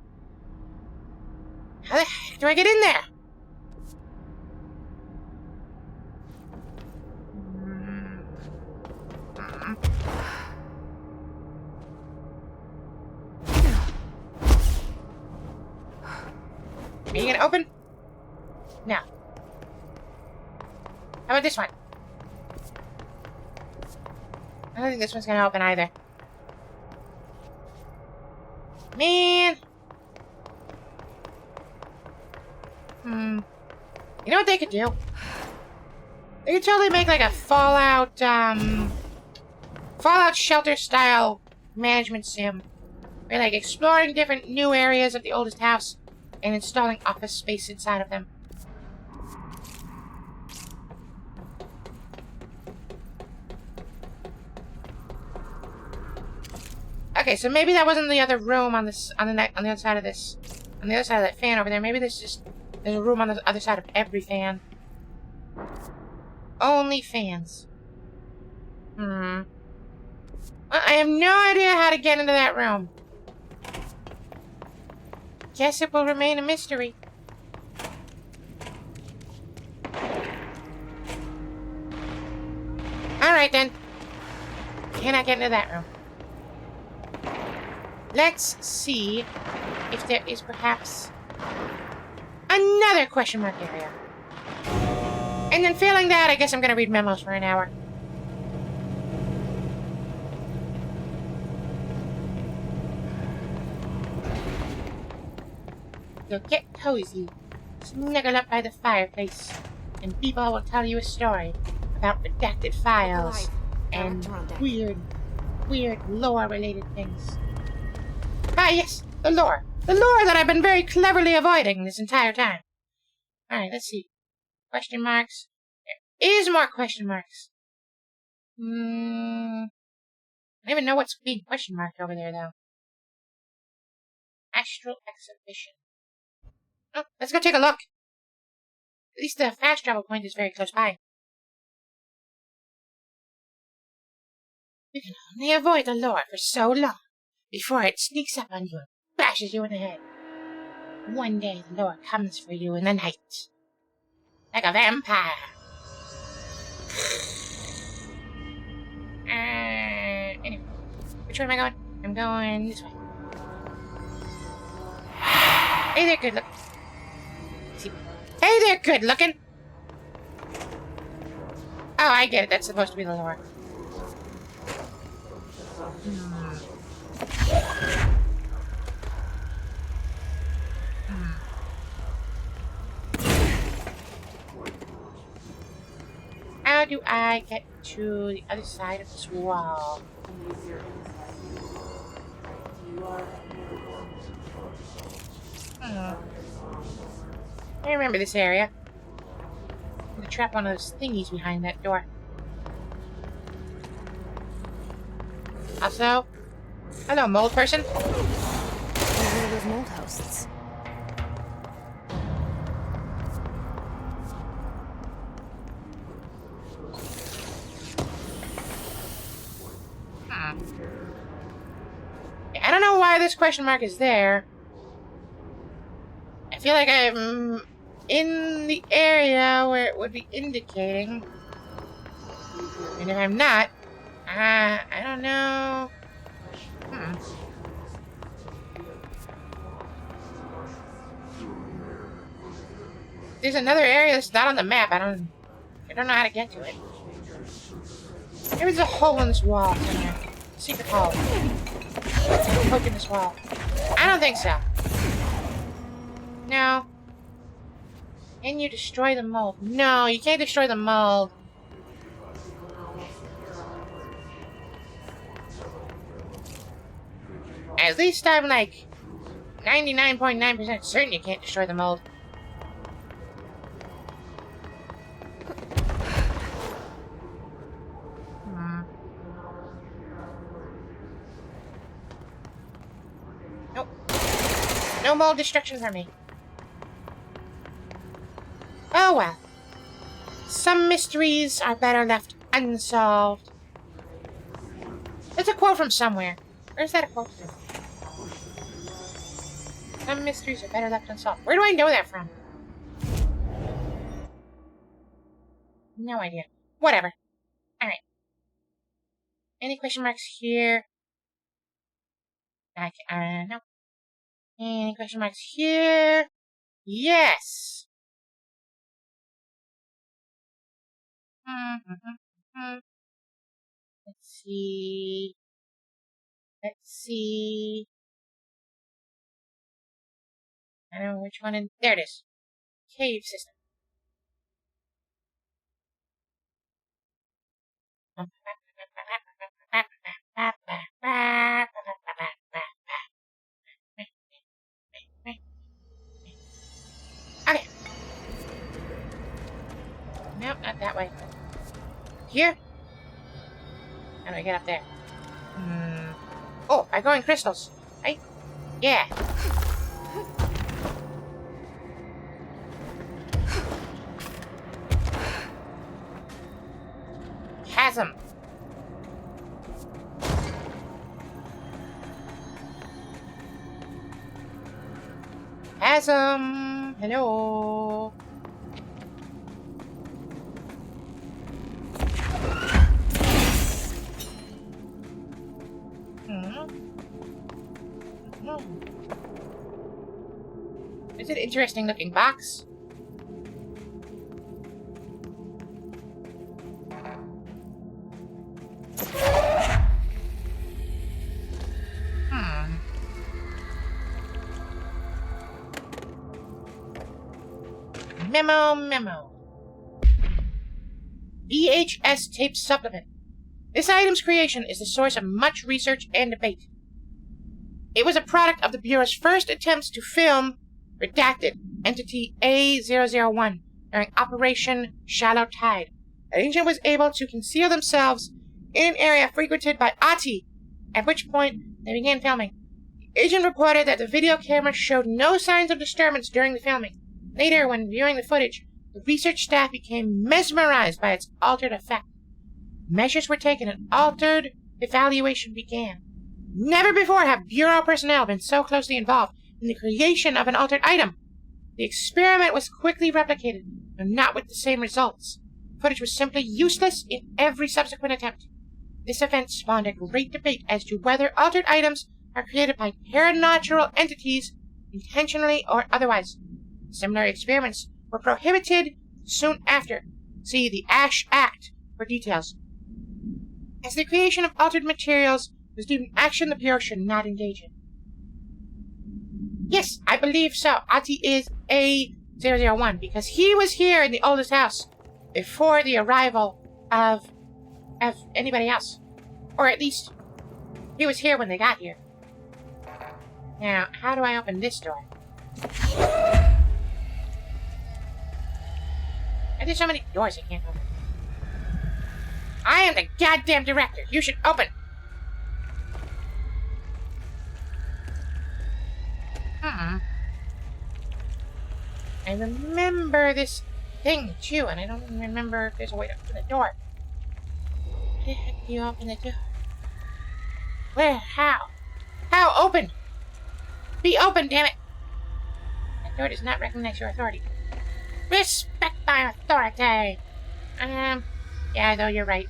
How the heck do I get in there? Are you gonna open? No. How about this one? I don't think this one's gonna open either. Man! You know what they could do? They could totally make like a Fallout Shelter style management sim. Where like exploring different new areas of the oldest house and installing office space inside of them. Okay, so maybe that wasn't the other room on the other side of this, on the other side of that fan over there. Maybe there's a room on the other side of every fan. Only fans. Well, I have no idea how to get into that room. Guess it will remain a mystery. Alright then. Can I get into that room? Let's see if there is perhaps another question mark area. And then failing that, I guess I'm gonna read memos for an hour. So get cozy. Snuggle up by the fireplace. and people will tell you a story about redacted files and Director on deck. weird lore-related things. Ah, yes, the lore. The lore that I've been very cleverly avoiding this entire time. Alright, let's see. Question marks. There is more question marks. I don't even know what's being question marked over there, though. Astral exhibition. Oh, let's go take a look. At least the fast travel point is very close by. You can only avoid the lore for so long before it sneaks up on you and bashes you in the head. One day the lore comes for you in the night. Like a vampire. Anyway. Which way am I going? I'm going this way. Hey there, good look. Hey there, good looking. Oh, I get it. That's supposed to be the lore. How do I get to the other side of this wall? I remember this area. I'm gonna trap one of those thingies behind that door. Also, hello, mold person. One of those mold hosts. I don't know why this question mark is there. I feel like I'm in the area where it would be indicating. And if I'm not, I don't know. There's another area that's not on the map. I don't know how to get to it. Maybe there's a hole in this wall somewhere. Secret hole. Poke in this wall. I don't think so. No. Can you destroy the mold? No, you can't destroy the mold. At least I'm like 99.9% certain you can't destroy the mold. Nope. No mold destruction for me. Oh well. Some mysteries are better left unsolved. It's a quote from somewhere. Where's that a quote from? Some mysteries are better left unsolved. Where do I know that from? No idea. Whatever. Alright. Any question marks here? No. Any question marks here? Yes! Let's see. Let's see. I don't know which one. There it is. Cave system. Okay. Nope, not that way. Here? How do I get up there? Oh, by going crystals. Right? Yeah. Chasm. Chasm. Hello. It's an interesting looking box. Memo. VHS tape supplement. This item's creation is the source of much research and debate. It was a product of the Bureau's first attempts to film redacted entity A001 during Operation Shallow Tide. The agent was able to conceal themselves in an area frequented by Ahti, at which point they began filming. The agent reported that the video camera showed no signs of disturbance during the filming. Later, when viewing the footage, the research staff became mesmerized by its altered effect. Measures were taken and altered evaluation began. Never before have Bureau personnel been so closely involved in the creation of an altered item. The experiment was quickly replicated, but not with the same results. Footage was simply useless in every subsequent attempt. This event spawned a great debate as to whether altered items are created by paranatural entities, intentionally or otherwise. Similar experiments were prohibited soon after. See the Ash Act for details. As the creation of altered materials was deemed an action the Bureau should not engage in. Yes, I believe so. Ahti is A001 because he was here in the oldest house before the arrival of anybody else. Or at least, he was here when they got here. Now, how do I open this door? And there's so many doors I can't open. I am the goddamn director. You should open. I remember this thing, too, and I don't even remember if there's a way to open the door. How the heck do you open the door? Where? How? How? Open! Be open, damn it! That door does not recognize your authority. Respect my authority! Yeah, though, you're right.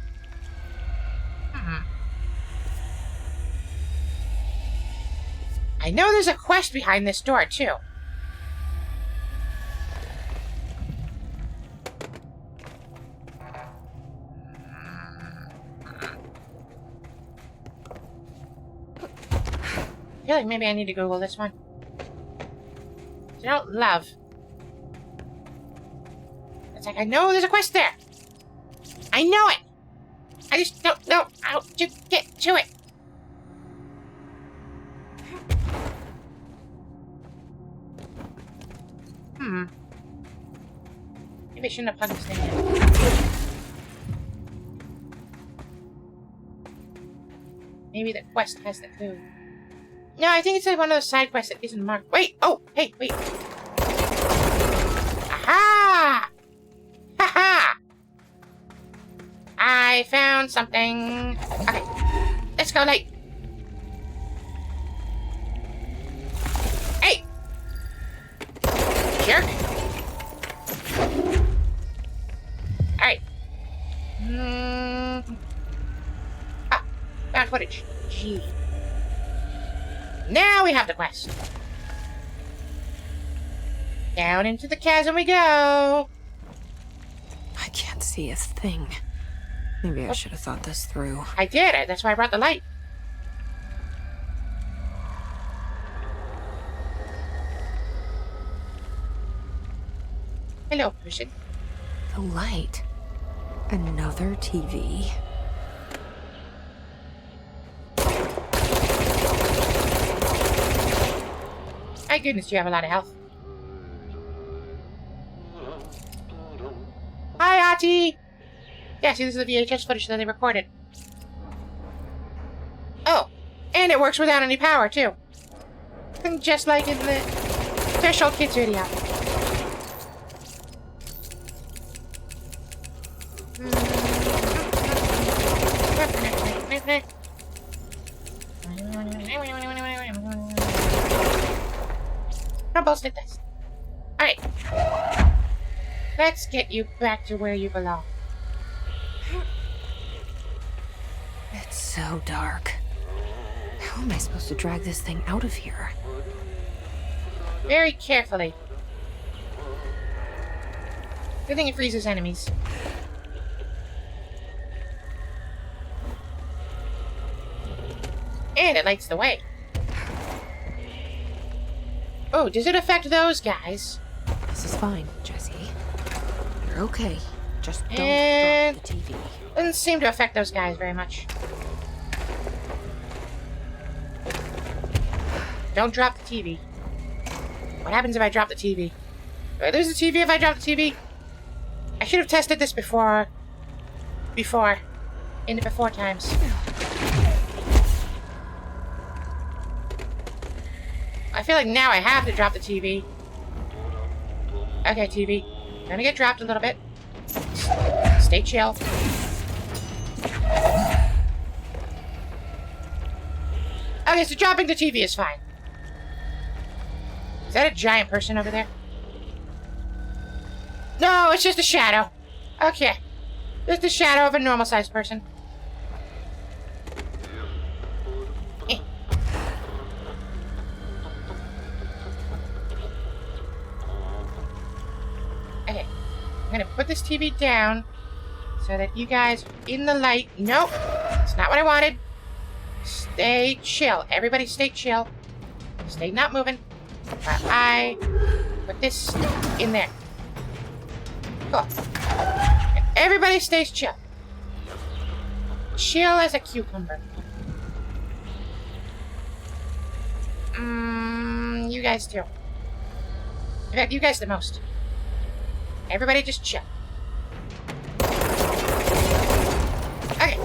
I know there's a quest behind this door, too. I feel like maybe I need to Google this one. I don't love. It's like, I know there's a quest there. I know it. I just don't know how to get to it. Maybe I shouldn't have plugged this thing in. Maybe the quest has the clue. No, I think it's like one of those side quests that isn't marked. Wait! Oh! Hey, wait! Aha! Ha-ha! I found something. Okay. Let's go, Light. Hey! Jerk! Alright. Found footage. Gee. Now we have the quest. Down into the chasm we go. I can't see a thing. Maybe I should have thought this through. I did. That's why I brought the light. Hello, person. The light. Another TV. My goodness, you have a lot of health. Hi, Ahti! Yeah, see, this is the VHS footage that they recorded. Oh, and it works without any power, too. Just like in the Threshold Kids video. Troubles did this. Alright. Let's get you back to where you belong. It's so dark. How am I supposed to drag this thing out of here? Very carefully. Good thing it freezes enemies. And it lights the way. Oh, does it affect those guys? This is fine, Jesse. You're okay. Just don't And drop the TV. doesn't seem to affect those guys very much. Don't drop the TV. What happens if I drop the TV? Do I lose the TV if I drop the TV? I should have tested this before. In the before times. I feel like now I have to drop the TV. Okay, TV. Gonna get dropped a little bit. Stay chill. Okay, so dropping the TV is fine. Is that a giant person over there? No, it's just a shadow. Okay. Just the shadow of a normal-sized person. Eh. Okay. I'm gonna put this TV down so that you guys in the light... Nope. It's not what I wanted. Stay chill. Everybody stay chill. Stay not moving. While I put this in there. Cool. Everybody stays chill. Chill as a cucumber. You guys too. In fact, you guys the most. Everybody just chill. Okay.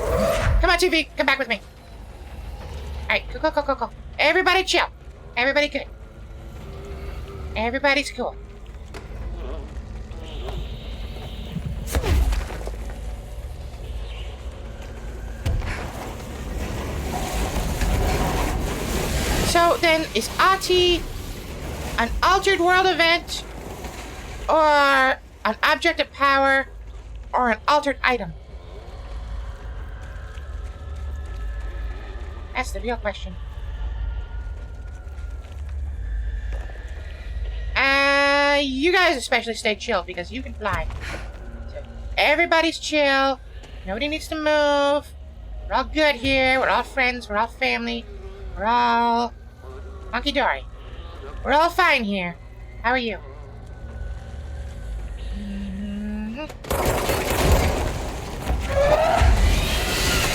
Come on, TV. Come back with me. Alright, go. Everybody chill. Everybody good. Everybody's cool. So then, is Ahti an altered world event, or an object of power, or an altered item? That's the real question. You guys especially stay chill because you can fly. So everybody's chill. Nobody needs to move. We're all good here. We're all friends. We're all family. We're all hunky-dory. We're all fine here. How are you?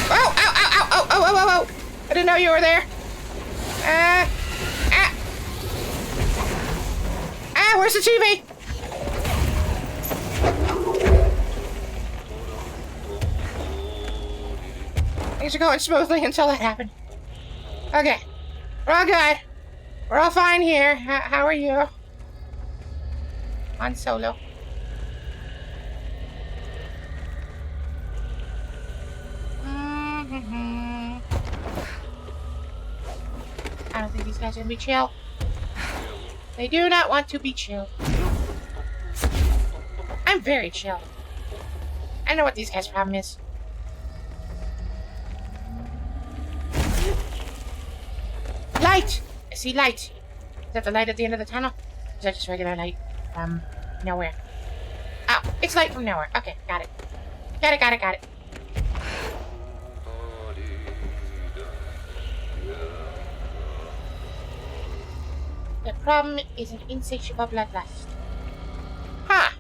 Oh! Ow! I didn't know you were there. Where's the TV? Things are going smoothly until that happened. Okay. We're all good. We're all fine here. How are you? Han Solo. I don't think these guys are gonna be chill. They do not want to be chill. I'm very chill. I know what these guys' problem is. Light! I see light. Is that the light at the end of the tunnel? Or is that just regular light from nowhere? Oh, it's light from nowhere. Okay, got it. Got it. The problem is an insatiable bloodlust. Huh.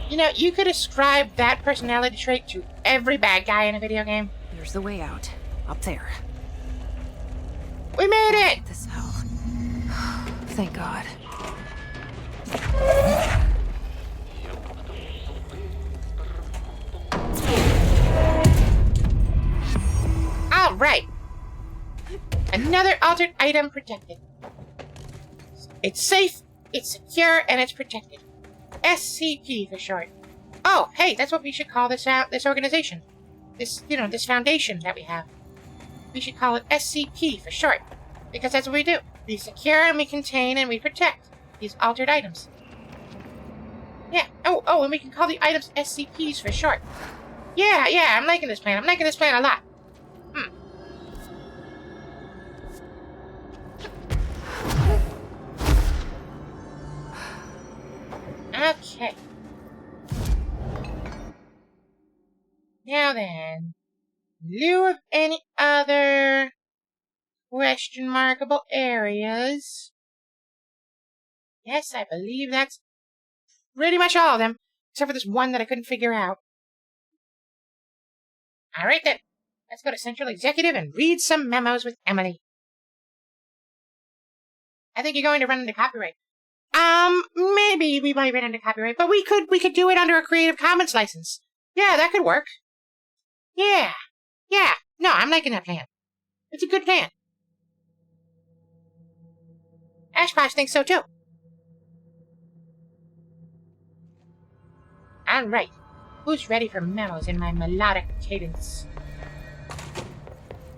You know, you could ascribe that personality trait to every bad guy in a video game. There's the way out. Up there. We made it! This hell. Thank God. Alright. Another altered item protected. It's safe, it's secure, and it's protected. SCP for short. Oh, hey, that's what we should call this organization. This foundation that we have. We should call it SCP for short. Because that's what we do. We secure and we contain and we protect these altered items. Yeah. Oh, and we can call the items SCPs for short. Yeah, I'm liking this plan. I'm liking this plan a lot. Okay. Now then, in lieu of any other question markable areas. Yes, I believe that's pretty much all of them. Except for this one that I couldn't figure out. Alright then. Let's go to Central Executive and read some memos with Emily. I think you're going to run into copyright. Maybe we might run into copyright, but we could do it under a Creative Commons license. Yeah, that could work. Yeah. No, I'm liking that plan. It's a good plan. Ashposh thinks so too. Alright. Who's ready for memos in my melodic cadence?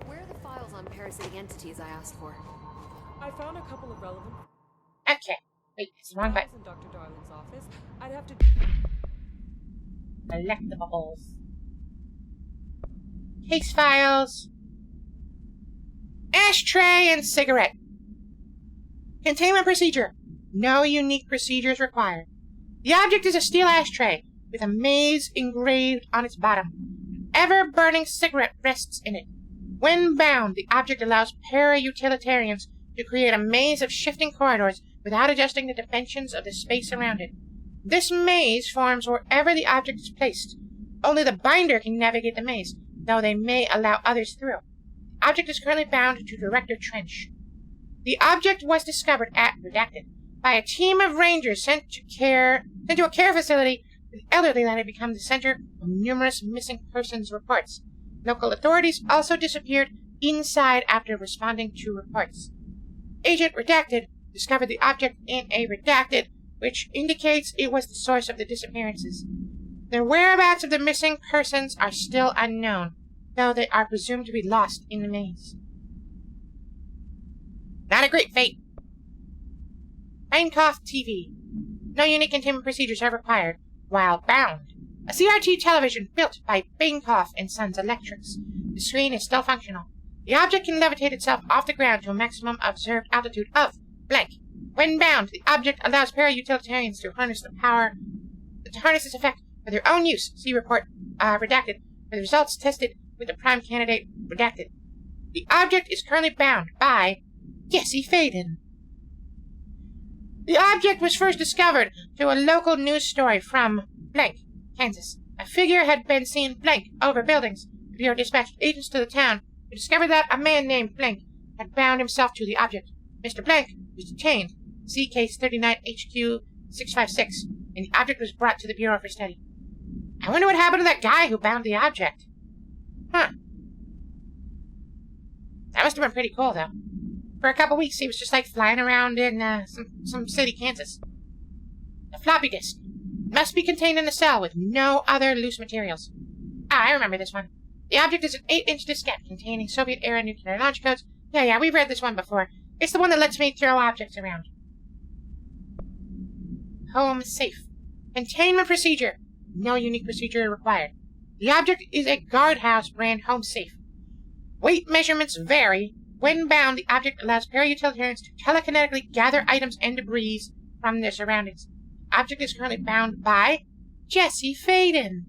Where are the files on parasitic entities I asked for? I found a couple of relevant Okay. Wait, it's the wrong files button. in Dr. Darling's office. I'd have to... Collectibles. Case files. Ashtray and cigarette. Containment procedure. No unique procedures required. The object is a steel ashtray with a maze engraved on its bottom. An ever-burning cigarette rests in it. When bound, the object allows para-utilitarians to create a maze of shifting corridors without adjusting the dimensions of the space around it. This maze forms wherever the object is placed. Only the binder can navigate the maze, though they may allow others through. The object is currently bound to Director Trench. The object was discovered at Redacted by a team of rangers sent to a care facility for the elderly that had become the center of numerous missing persons reports. Local authorities also disappeared inside after responding to reports. Agent Redacted discovered the object in a Redacted, which indicates it was the source of the disappearances. The whereabouts of the missing persons are still unknown, though they are presumed to be lost in the maze. Not a great fate. Bancroft TV. No unique containment procedures are required while bound. A CRT television built by Bancroft and Sons Electrics. The screen is still functional. The object can levitate itself off the ground to a maximum observed altitude of blank. When bound, the object allows para-utilitarians to harness its effect for their own use. See report Redacted for the results tested with the prime candidate Redacted. The object is currently bound by Jesse Faden. The object was first discovered through a local news story from blank, Kansas. A figure had been seen blank over buildings. The Bureau dispatched agents to the town who discovered that a man named blank had bound himself to the object. Mr. Blank was detained. See case 39 HQ 656, and the object was brought to the Bureau for study. I wonder what happened to that guy who bound the object. Huh. That must have been pretty cool, though. For a couple weeks, he was just like flying around in some city, Kansas. The floppy disk must be contained in a cell with no other loose materials. Ah, I remember this one. The object is an 8-inch diskette containing Soviet-era nuclear launch codes. Yeah, we've read this one before. It's the one that lets me throw objects around. Home safe. Containment procedure. No unique procedure required. The object is a guardhouse brand home safe. Weight measurements vary. When bound, the object allows para-utilitarians to telekinetically gather items and debris from their surroundings. The object is currently bound by Jesse Faden.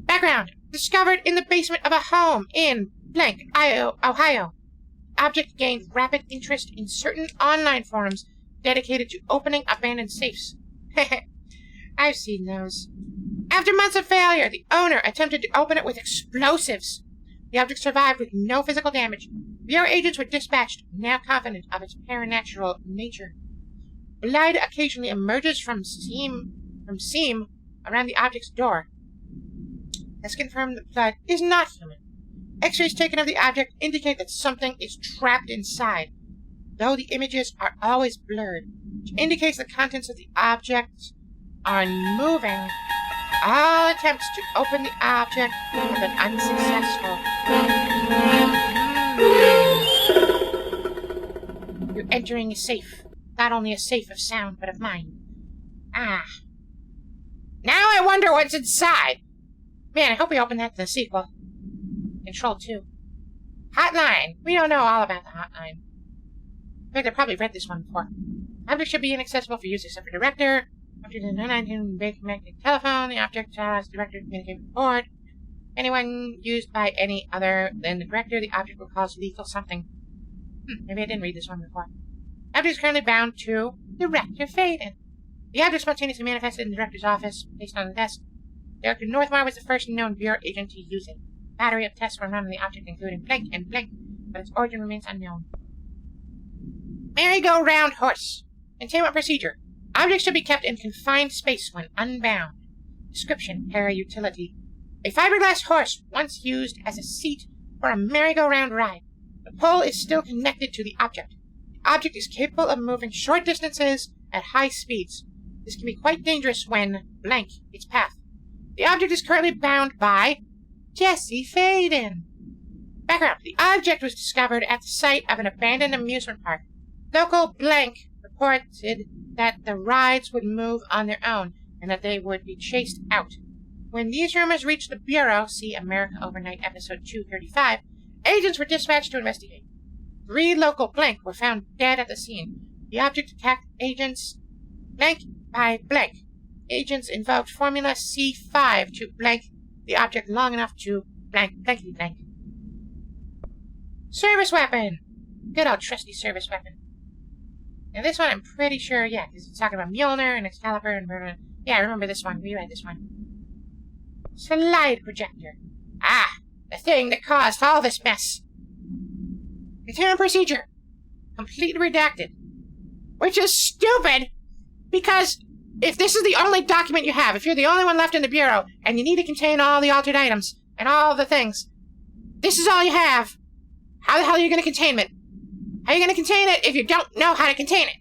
Background. Discovered in the basement of a home in blank, Ohio. Object gained rapid interest in certain online forums dedicated to opening abandoned safes. I've seen those. After months of failure, the owner attempted to open it with explosives. The object survived with no physical damage. Bureau agents were dispatched, now confident of its paranatural nature. Blood occasionally emerges from seam around the object's door. Let's confirm the blood is not human. X-rays taken of the object indicate that something is trapped inside, though the images are always blurred, which indicates the contents of the object are moving. All attempts to open the object have been unsuccessful. You're entering a safe. Not only a safe of sound, but of mind. Ah. Now I wonder what's inside. Man, I hope we open that in the sequel. Control 2. Hotline. We don't know all about the hotline. In fact, I probably read this one before. Object should be inaccessible for use except for director. After the 919 big connected telephone, the object allows the director to communicate with the board. Anyone used by any other than the director, the object will cause lethal something. Maybe I didn't read this one before. Object is currently bound to Director Faden. The object spontaneously manifested in the director's office, placed on the desk. Director Northmar was the first known Bureau agent to use it. A battery of tests were run on the object, including blank and blank, but its origin remains unknown. Merry-go-round horse. Containment procedure. Objects should be kept in confined space when unbound. Description: para-utility. A fiberglass horse once used as a seat for a merry-go-round ride. The pole is still connected to the object. The object is capable of moving short distances at high speeds. This can be quite dangerous when blank its path. The object is currently bound by Jesse Faden. Background: the object was discovered at the site of an abandoned amusement park. Local blank reported that the rides would move on their own and that they would be chased out. When these rumors reached the Bureau, see America Overnight episode 235, agents were dispatched to investigate. 3 local blank were found dead at the scene. The object attacked agents blank by blank. Agents invoked Formula C5 to blank the object long enough to blank blankety blank. Service weapon! Good old trusty service weapon. Now this one I'm pretty sure, yeah, because it's talking about Mjolnir and Excalibur and... Yeah, I remember this one. We read this one. Slide projector. Ah, the thing that caused all this mess. Containment procedure. Completely redacted. Which is stupid, because if this is the only document you have, if you're the only one left in the Bureau, and you need to contain all the altered items, and all the things, this is all you have. How the hell are you going to contain it? How are you going to contain it if you don't know how to contain it?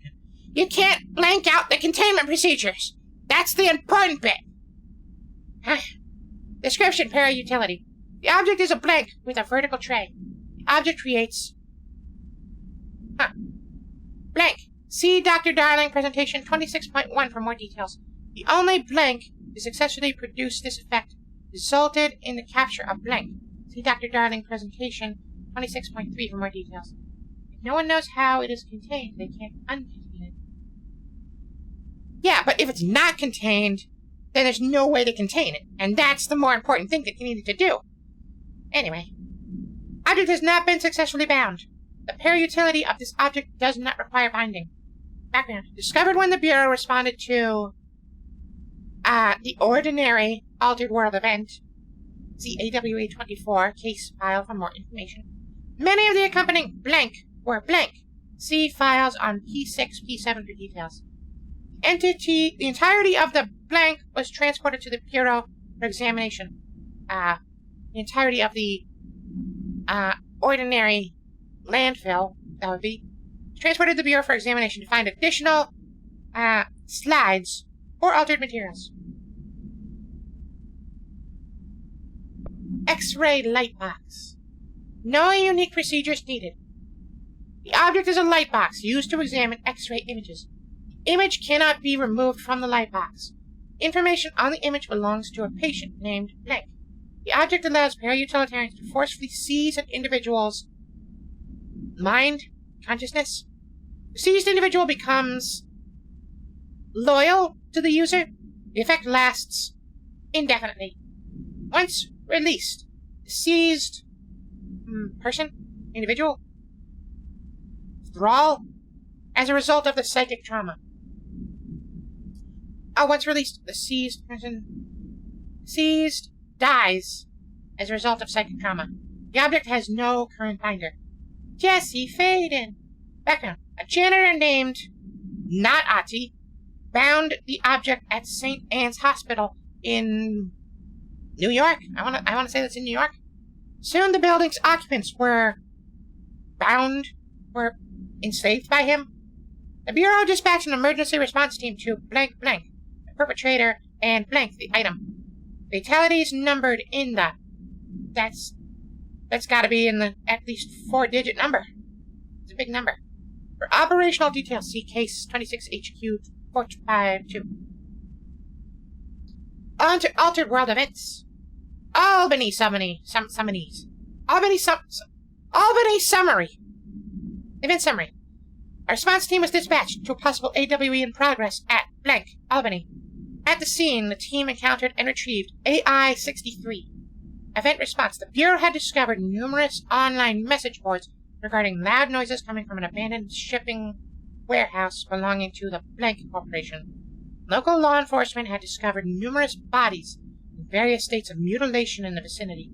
You can't blank out the containment procedures. That's the important bit. Description: para-utility. The object is a blank with a vertical tray. The object creates... Blank. See Dr. Darling presentation 26.1 for more details. The only blank to successfully produce this effect resulted in the capture of blank. See Dr. Darling presentation 26.3 for more details. If no one knows how it is contained, they can't uncontain it. Yeah, but if it's not contained, then there's no way to contain it. And that's the more important thing that you needed to do. Anyway. Object has not been successfully bound. The para-utility of this object does not require binding. Background. Discovered when the Bureau responded to the ordinary Altered World event. See AWA 24 case file for more information. Many of the accompanying blank were blank. See files on P6, P7 for details. The entirety of the blank was transported to the Bureau for examination. The entirety of the ordinary landfill, that would be, transported to the Bureau for examination to find additional slides or altered materials. X-ray light box. No unique procedures needed. The object is a light box used to examine X-ray images. The image cannot be removed from the light box. Information on the image belongs to a patient named blank. The object allows para-utilitarians to forcefully seize an individual's mind, consciousness. The seized individual becomes loyal to the user. The effect lasts indefinitely. Once released, the seized individual, thrall, as a result of the psychic trauma. Once released, the seized dies as a result of psychic trauma. The object has no current binder. Jesse Faden. Background. A janitor named not Ati bound the object at St. Anne's Hospital in New York. I want to say that's in New York. Soon the building's occupants were enslaved by him. The Bureau dispatched an emergency response team to blank blank, the perpetrator, and blank the item. Fatalities numbered in the... That's gotta be in the at least 4-digit number. It's a big number. For operational details, see case 26HQ 452. Altered World events. Albany summary. Event summary. A response team was dispatched to a possible AWE in progress at blank, Albany. At the scene, the team encountered and retrieved AI-63. Event response. The Bureau had discovered numerous online message boards regarding loud noises coming from an abandoned shipping warehouse belonging to the Blank Corporation. Local law enforcement had discovered numerous bodies in various states of mutilation in the vicinity.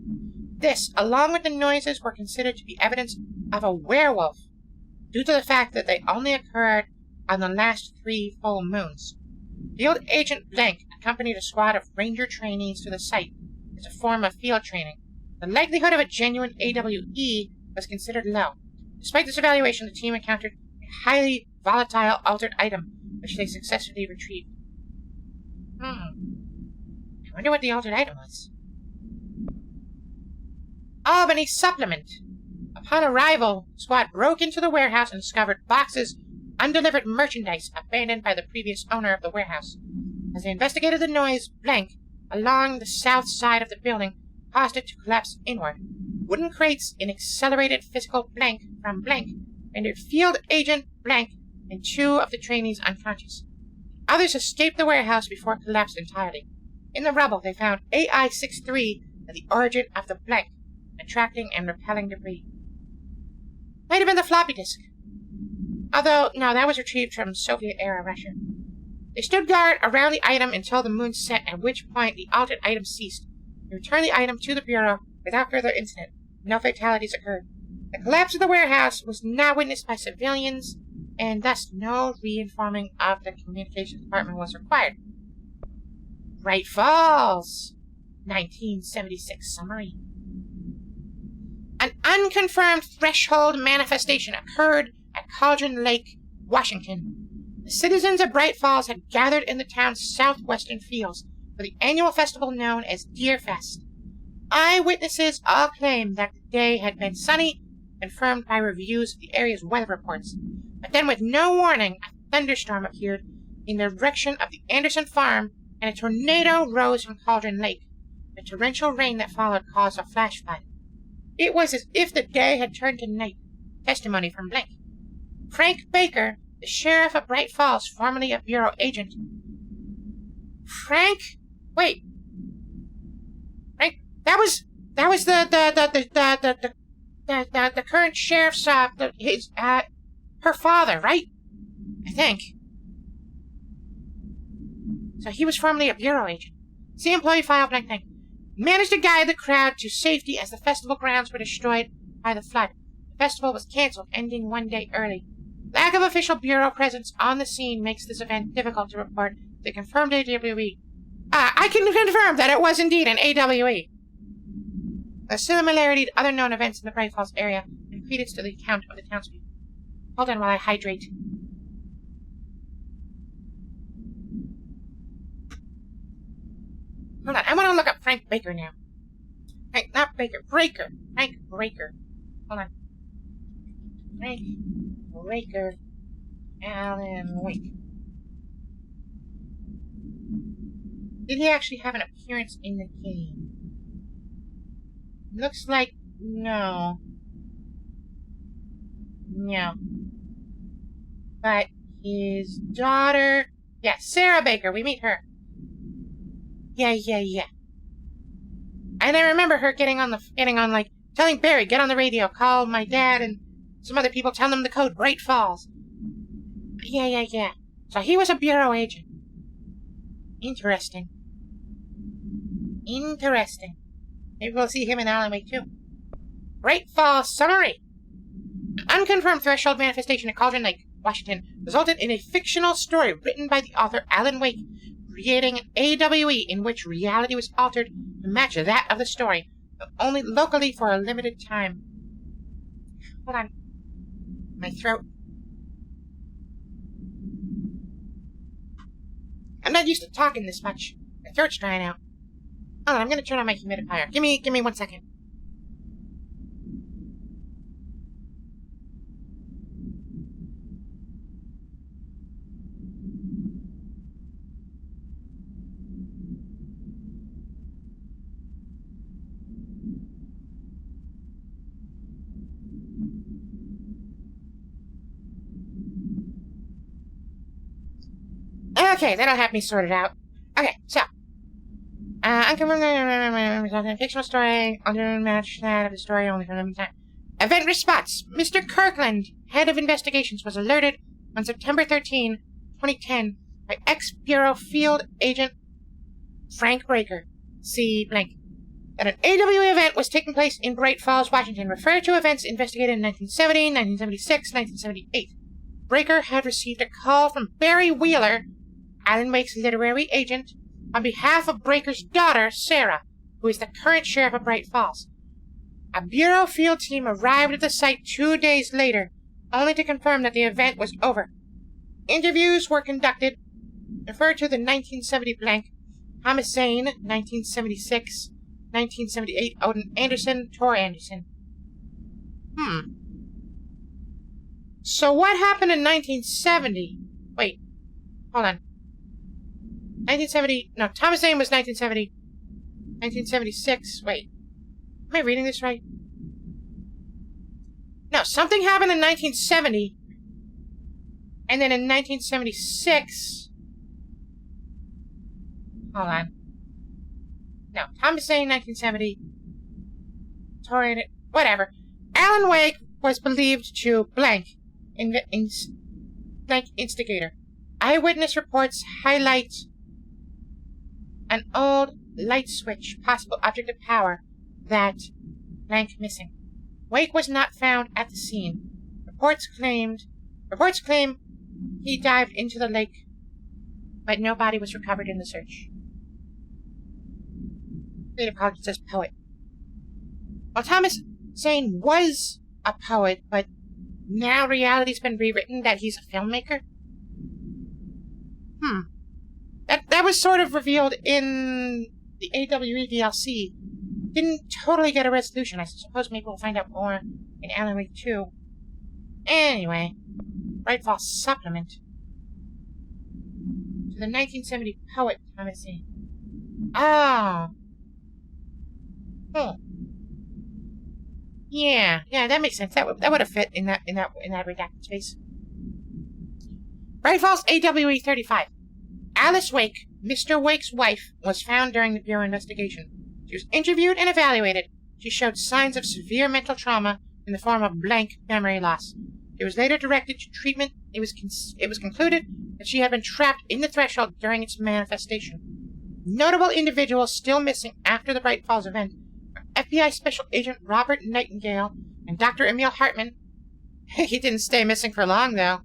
This, along with the noises, were considered to be evidence of a werewolf, due to the fact that they only occurred on the last 3 full moons. Field Agent Blank accompanied a squad of ranger trainees to the site as a form of field training. The likelihood of a genuine AWE was considered low. Despite this evaluation, the team encountered a highly volatile altered item, which they successfully retrieved. I wonder what the altered item was. Albany Supplement. Upon arrival, the squad broke into the warehouse and discovered boxes of undelivered merchandise abandoned by the previous owner of the warehouse. As they investigated the noise, Blank, along the south side of the building, caused it to collapse inward. Wooden crates in accelerated physical blank from Blank rendered Field Agent Blank and 2 of the trainees unconscious. Others escaped the warehouse before it collapsed entirely. In the rubble, they found AI-63 at the origin of the blank, attracting and repelling debris. Might have been the floppy disk. Although, no, that was retrieved from Soviet-era Russia. They stood guard around the item until the moon set, at which point the altered item ceased. They returned the item to the Bureau without further incident. No fatalities occurred. The collapse of the warehouse was not witnessed by civilians, and thus no reinforming of the communications department was required. Bright Falls, 1976 summary. An unconfirmed threshold manifestation occurred at Cauldron Lake, Washington. The citizens of Bright Falls had gathered in the town's southwestern fields for the annual festival known as Deerfest. Eyewitnesses all claimed that the day had been sunny, confirmed by reviews of the area's weather reports. But then, with no warning, a thunderstorm appeared in the direction of the Anderson farm, and a tornado rose from Cauldron Lake. The torrential rain that followed caused a flash flood. It was as if the day had turned to night. Testimony from Blank. Frank Baker, the sheriff of Bright Falls, formerly a bureau agent. Frank? Wait. Frank? That was the current sheriff's, her father, right? I think. So he was formerly a bureau agent. See employee file blank thing. Managed to guide the crowd to safety as the festival grounds were destroyed by the flood. The festival was cancelled, ending 1 day early. Lack of official bureau presence on the scene makes this event difficult to report. The confirmed AWE. I can confirm that it was indeed an AWE. A similarity to other known events in the Bright Falls area and credence to the account of the townspeople. Hold on while I hydrate. Hold on, I want to look up Frank Baker now. Frank, not Baker, Breaker. Frank Breaker. Hold on. Frank Breaker. Alan Wake. Did he actually have an appearance in the game? Looks like no. No. But his daughter... Yeah, Sarah Baker. We meet her. Yeah. And I remember her getting on, telling Barry, get on the radio, call my dad and some other people, tell them the code, Bright Falls. Yeah. So he was a bureau agent. Interesting. Maybe we'll see him in Alan Wake too. Bright Falls summary. Unconfirmed threshold manifestation at Cauldron Lake, Washington, resulted in a fictional story written by the author Alan Wake, creating an AWE in which reality was altered to match that of the story, but only locally for a limited time. Hold on. My throat. I'm not used to talking this much. My throat's drying out. Hold on, I'm gonna turn on my humidifier. Give me 1 second. Okay, that'll have me sorted out. Okay, so. Unconfirmed fictional story, alternate match that of the story only for a limited time. Event response. Mr. Kirkland, head of investigations, was alerted on September 13, 2010, by ex-Bureau Field Agent Frank Breaker, see blank, that an AWE event was taking place in Bright Falls, Washington, referred to events investigated in 1970, 1976, 1978. Breaker had received a call from Barry Wheeler, Alan Wake's literary agent, on behalf of Breaker's daughter, Sarah, who is the current sheriff of Bright Falls. A Bureau field team arrived at the site 2 days later, only to confirm that the event was over. Interviews were conducted, referred to the 1970 blank, Thomas Zane, 1976, 1978, Odin Anderson, Tor Anderson. So what happened in 1970? Wait, hold on. 1970, no, Thomas Zane was 1970. 1976, wait. Am I reading this right? No, something happened in 1970. And then in 1976... Hold on. No, Thomas Zane, 1970. Torrent, whatever. Alan Wake was believed to blank instigator. Eyewitness reports highlight an old light switch, possible object of power, that blank missing. Wake was not found at the scene. Reports claim he dived into the lake, but no body was recovered in the search. Creative College says poet. Well, Thomas Zane was a poet, but now reality's been rewritten that he's a filmmaker? That was sort of revealed in the AWE DLC. Didn't totally get a resolution. I suppose maybe we'll find out more in Alan Wake 2. Anyway, Bright Falls supplement to the 1970 poet Thomas Zane. Oh. Yeah, that makes sense. That would have fit in that redacted space. Bright Falls AWE 35. Alice Wake, Mr. Wake's wife, was found during the Bureau investigation. She was interviewed and evaluated. She showed signs of severe mental trauma in the form of blank memory loss. She was later directed to treatment. It was concluded that she had been trapped in the threshold during its manifestation. Notable individuals still missing after the Bright Falls event are FBI Special Agent Robert Nightingale and Dr. Emil Hartman. He didn't stay missing for long, though.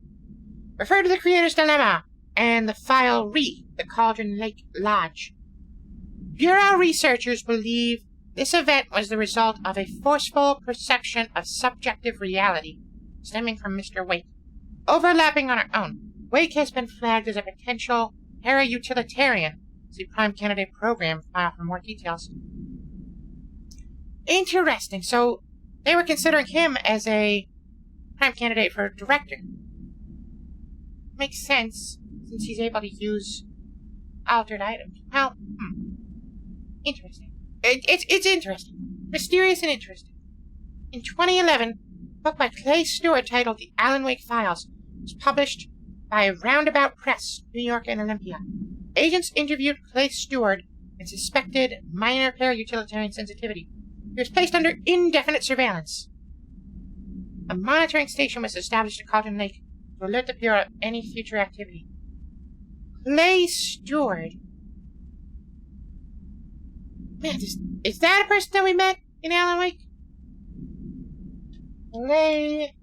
Refer to the Creator's Dilemma and the file Re, the Cauldron Lake Lodge. Bureau researchers believe this event was the result of a forceful perception of subjective reality stemming from Mr. Wake. Overlapping on our own, Wake has been flagged as a potential para-utilitarian. See Prime Candidate Program file for more details. Interesting. So they were considering him as a prime candidate for director. Makes sense, since he's able to use altered items. Well, interesting. It's interesting. Mysterious and interesting. In 2011, a book by Clay Stewart titled The Alan Wake Files was published by Roundabout Press, New York and Olympia. Agents interviewed Clay Stewart and suspected minor para-utilitarian sensitivity. He was placed under indefinite surveillance. A monitoring station was established at Cauldron Lake to alert the Bureau of any future activity. Clay Stewart. Man, is that a person that we met in Alan Wake? Clay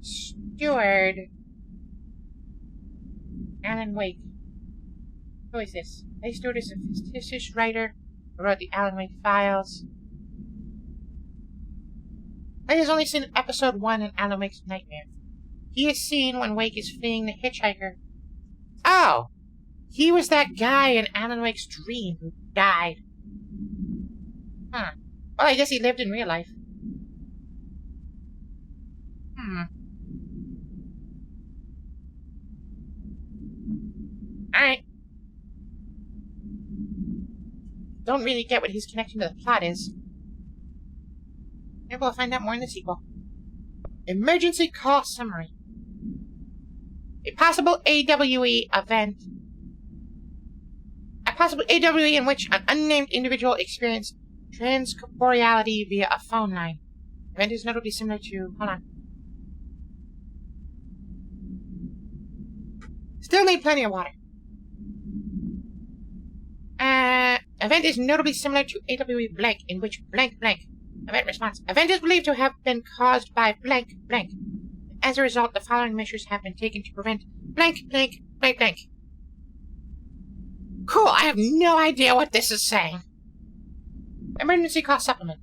Stewart. Alan Wake. Who is this? Clay Stewart is a fictitious writer who wrote the Alan Wake Files. I has only seen episode 1 in Alan Wake's Nightmare. He is seen when Wake is fleeing the hitchhiker. Oh! He was that guy in Alan Wake's dream who died. Well, I guess he lived in real life. Alright. Don't really get what his connection to the plot is. Maybe we'll find out more in the sequel. Emergency Call Summary. A possible AWE event. A possible AWE in which an unnamed individual experienced transcorporeality via a phone line. The event is notably similar to... Hold on. Still need plenty of water. Event is notably similar to AWE blank, in which blank blank. Event response. Event is believed to have been caused by blank blank. As a result, the following measures have been taken to prevent blank blank blank blank. Cool, I have no idea what this is saying. Emergency call supplement.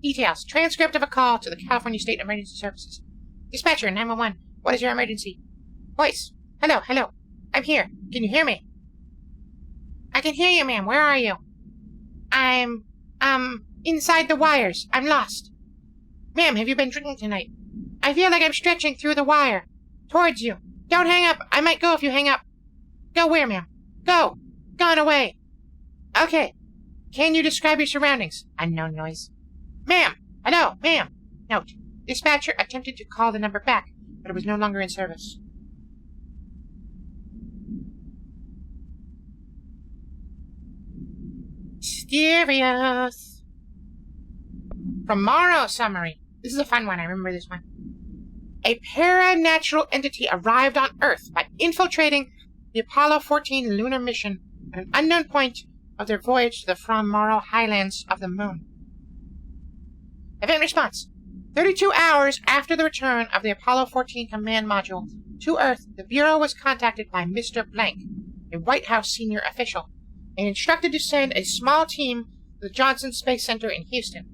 Details. Transcript of a call to the California State Emergency Services. Dispatcher, 911. What is your emergency? Voice. Hello, hello. I'm here. Can you hear me? I can hear you, ma'am. Where are you? I'm inside the wires. I'm lost. Ma'am, have you been drinking tonight? I feel like I'm stretching through the wire. Towards you. Don't hang up. I might go if you hang up. Go where, ma'am? Go. Gone away. Okay. Can you describe your surroundings? Unknown noise. Ma'am. Hello, ma'am. Note. Dispatcher attempted to call the number back, but it was no longer in service. Mysterious. From Morrow summary. This is a fun one. I remember this one. A paranatural entity arrived on Earth by infiltrating the Apollo 14 lunar mission at an unknown point of their voyage to the From Morrow highlands of the moon. Event response. 32 hours after the return of the Apollo 14 command module to Earth, the Bureau was contacted by Mr. Blank, a White House senior official, and instructed to send a small team to the Johnson Space Center in Houston.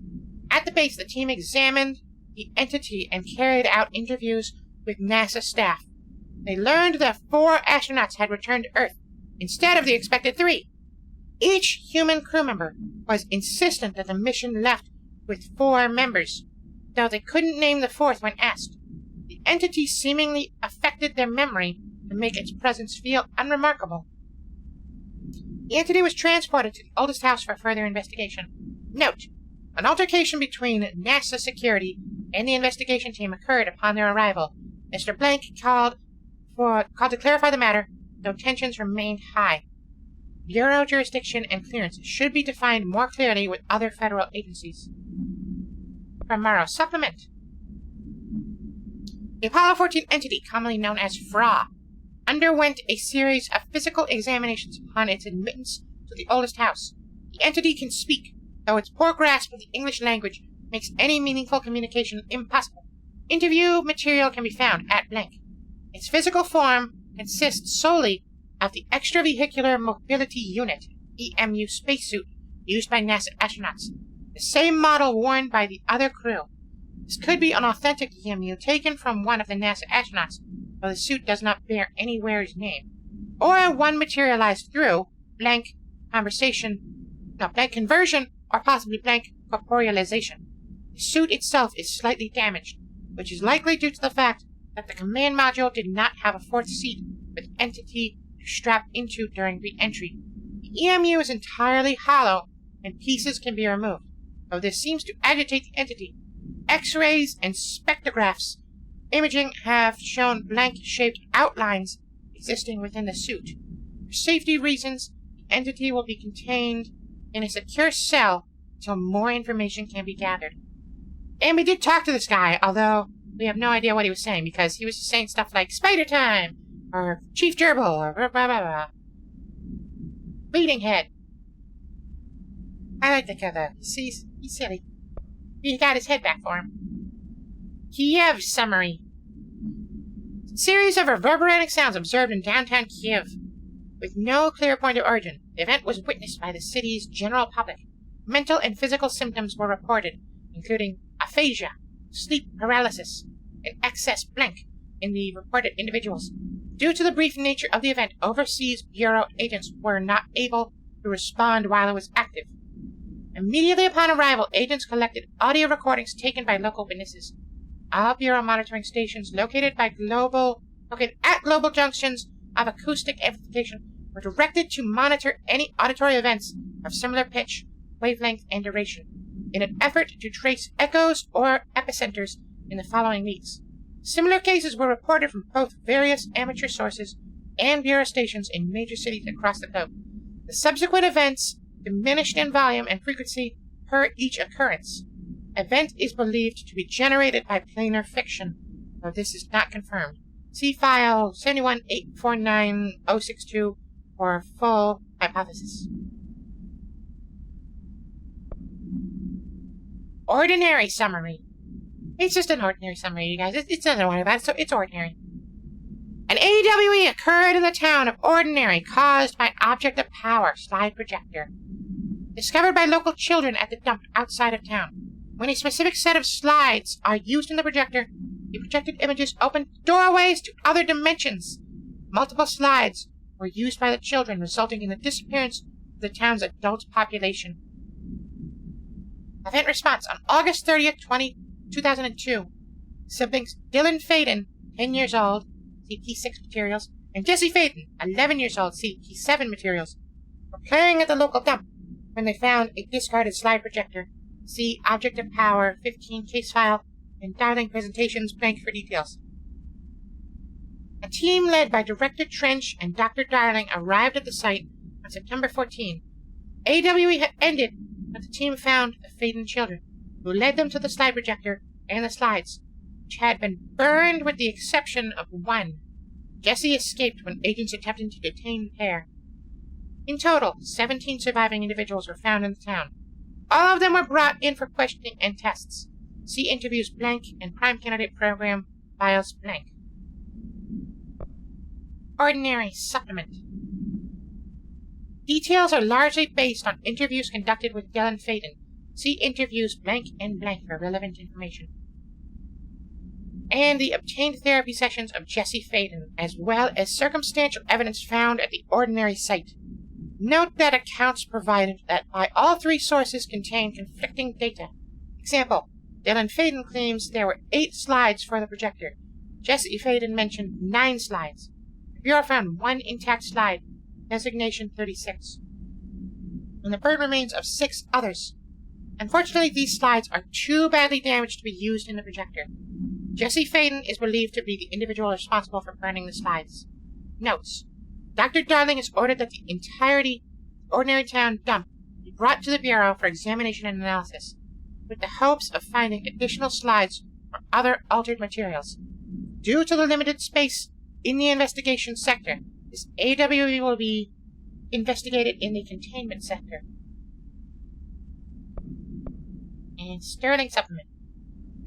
At the base, the team examined the entity and carried out interviews with NASA staff. They learned that 4 astronauts had returned to Earth, instead of the expected 3. Each human crew member was insistent that the mission left with 4 members, though they couldn't name the 4th when asked. The entity seemingly affected their memory to make its presence feel unremarkable. The entity was transported to the oldest house for further investigation. Note: an altercation between NASA security and the investigation team occurred upon their arrival. Mr. Blank called to clarify the matter, though tensions remained high. Bureau jurisdiction and clearance should be defined more clearly with other federal agencies. From Morrow supplement. The Apollo 14 entity, commonly known as FRA, underwent a series of physical examinations upon its admittance to the oldest house. The entity can speak, though its poor grasp of the English language makes any meaningful communication impossible. Interview material can be found at blank. Its physical form consists solely of the Extravehicular Mobility Unit, EMU spacesuit, used by NASA astronauts, the same model worn by the other crew. This could be an authentic EMU taken from one of the NASA astronauts, though the suit does not bear any wearer's name, or one materialized through blank conversion, or possibly blank corporealization. The suit itself is slightly damaged, which is likely due to the fact that the command module did not have a 4th seat for the entity to strap into during re-entry. The EMU is entirely hollow, and pieces can be removed, though this seems to agitate the entity. X-rays and spectrographs imaging have shown blank-shaped outlines existing within the suit. For safety reasons, the entity will be contained in a secure cell until more information can be gathered. And we did talk to this guy, although we have no idea what he was saying, because he was just saying stuff like Spider Time, or Chief Gerbil, or blah blah blah. Bleeding Head. I like the guy though. He's silly. He got his head back for him. Kiev summary. Series of reverberating sounds observed in downtown Kiev. With no clear point of origin, the event was witnessed by the city's general public. Mental and physical symptoms were reported, including aphasia, sleep paralysis, and excess blank in the reported individuals. Due to the brief nature of the event, overseas Bureau agents were not able to respond while it was active. Immediately upon arrival, agents collected audio recordings taken by local witnesses. All Bureau monitoring stations located at global junctions of acoustic amplification were directed to monitor any auditory events of similar pitch, wavelength, and duration, in an effort to trace echoes or epicenters in the following weeks. Similar cases were reported from both various amateur sources and Bureau stations in major cities across the globe. The subsequent events diminished in volume and frequency per each occurrence. Event is believed to be generated by planar fiction, though this is not confirmed. See file 71849-062 for full hypothesis. Ordinary summary. It's just an ordinary summary, you guys. It's nothing to worry about, so it's ordinary. An AWE occurred in the town of Ordinary, caused by an object of power slide projector. Discovered by local children at the dump outside of town. When a specific set of slides are used in the projector, the projected images open doorways to other dimensions. Multiple slides were used by the children, resulting in the disappearance of the town's adult population. Event response on August 30th, 2002. Siblings Dylan Faden, 10 years old, CT6 materials, and Jesse Faden, 11 years old, CT7 materials, were playing at the local dump when they found a discarded slide projector. See Object of Power 15 case file and Darling Presentations blank for details. A team led by Director Trench and Dr. Darling arrived at the site on September 14. AWE had ended, but the team found the Faden children, who led them to the slide projector and the slides, which had been burned with the exception of one. Jesse escaped when agents attempted to detain the pair. In total, 17 surviving individuals were found in the town. All of them were brought in for questioning and tests. See interviews blank and Prime Candidate Program files blank. Ordinary supplement. Details are largely based on interviews conducted with Dylan Faden. See interviews blank and blank for relevant information. And the obtained therapy sessions of Jesse Faden, as well as circumstantial evidence found at the Ordinary site. Note that accounts provided that by all three sources contain conflicting data. Example, Dylan Faden claims there were 8 slides for the projector. Jesse Faden mentioned 9 slides. The Bureau found 1 intact slide, designation 36. And the burnt remains of 6 others. Unfortunately, these slides are too badly damaged to be used in the projector. Jesse Faden is believed to be the individual responsible for burning the slides. Notes. Dr. Darling has ordered that the entirety of the Ordinary Town dump be brought to the Bureau for examination and analysis, with the hopes of finding additional slides or other altered materials. Due to the limited space in the investigation sector, this AWE will be investigated in the containment sector. And Sterling supplement.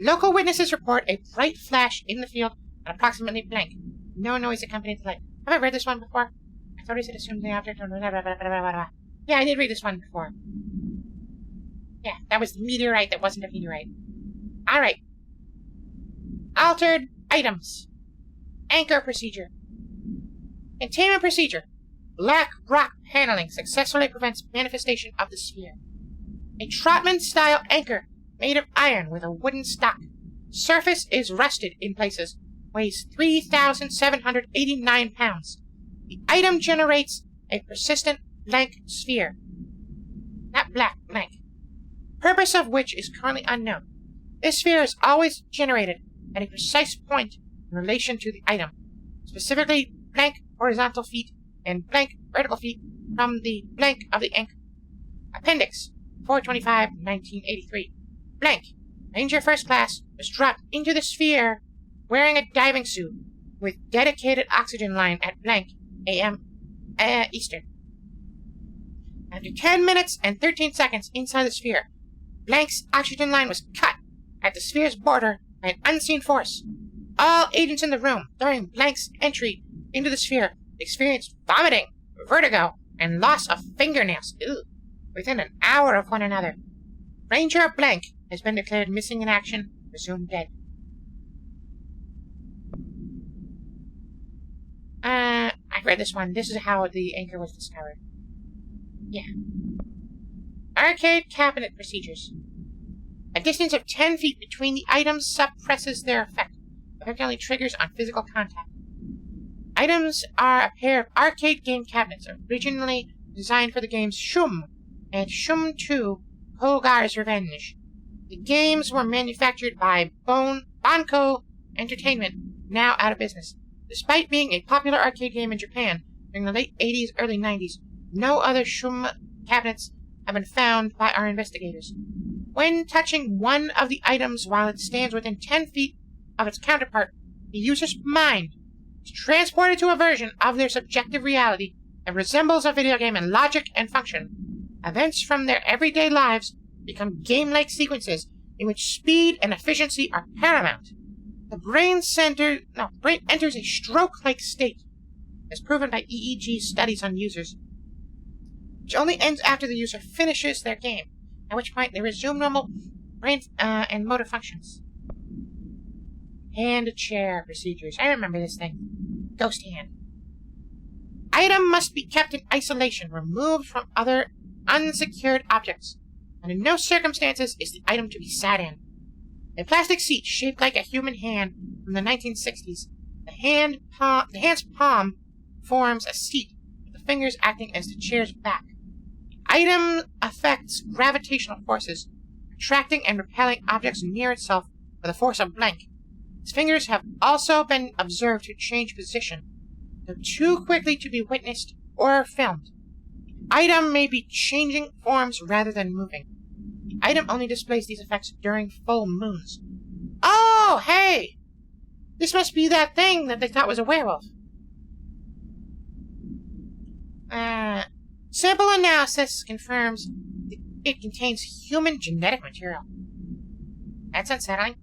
Local witnesses report a bright flash in the field at approximately blank. No noise accompanied the light. Have I read this one before? I thought I said assumed the object. Yeah, I did read this one before. Yeah, that was the meteorite that wasn't a meteorite. Alright. Altered items. Anchor procedure. Containment procedure. Black rock paneling successfully prevents manifestation of the sphere. A Trotman-style anchor made of iron with a wooden stock. Surface is rusted in places. Weighs 3,789 pounds. The item generates a persistent blank sphere. Not black, blank. Purpose of which is currently unknown. This sphere is always generated at a precise point in relation to the item. Specifically, blank horizontal feet and blank vertical feet from the blank of the anchor. Appendix 425, 1983. Blank. Ranger First Class was dropped into the sphere wearing a diving suit with dedicated oxygen line at blank a.m. Eastern. After 10 minutes and 13 seconds inside the sphere, blank's oxygen line was cut at the sphere's border by an unseen force. All agents in the room during blank's entry into the sphere experienced vomiting, vertigo, and loss of fingernails within an hour of one another. Ranger Blank has been declared missing in action, presumed dead. I've read this one. This is how the anchor was discovered. Yeah. Arcade cabinet procedures. A distance of 10 feet between the items suppresses their effect, effectively triggers on physical contact. Items are a pair of arcade game cabinets originally designed for the games Shum and Shum 2, Hogar's Revenge. The games were manufactured by Bonco Entertainment, now out of business. Despite being a popular arcade game in Japan during the late 80s, early 90s, no other Shum cabinets have been found by our investigators. When touching one of the items while it stands within 10 feet of its counterpart, the user's mind is transported to a version of their subjective reality It resembles a video game in logic and function. Events from their everyday lives become game-like sequences in which speed and efficiency are paramount. The brain enters a stroke-like state, as proven by EEG studies on users, which only ends after the user finishes their game, at which point they resume normal brain and motor functions. Hand chair procedures. I remember this thing. Ghost hand. Item must be kept in isolation, removed from other unsecured objects, and in no circumstances is the item to be sat in. A plastic seat shaped like a human hand from the 1960s. The hand's palm forms a seat, with the fingers acting as the chair's back. The item affects gravitational forces, attracting and repelling objects near itself with a force of blank. Its fingers have also been observed to change position, though too quickly to be witnessed or filmed. The item may be changing forms rather than moving. The item only displays these effects during full moons. Oh, hey! This must be that thing that they thought was a werewolf. Sample analysis confirms that it contains human genetic material. That's unsettling.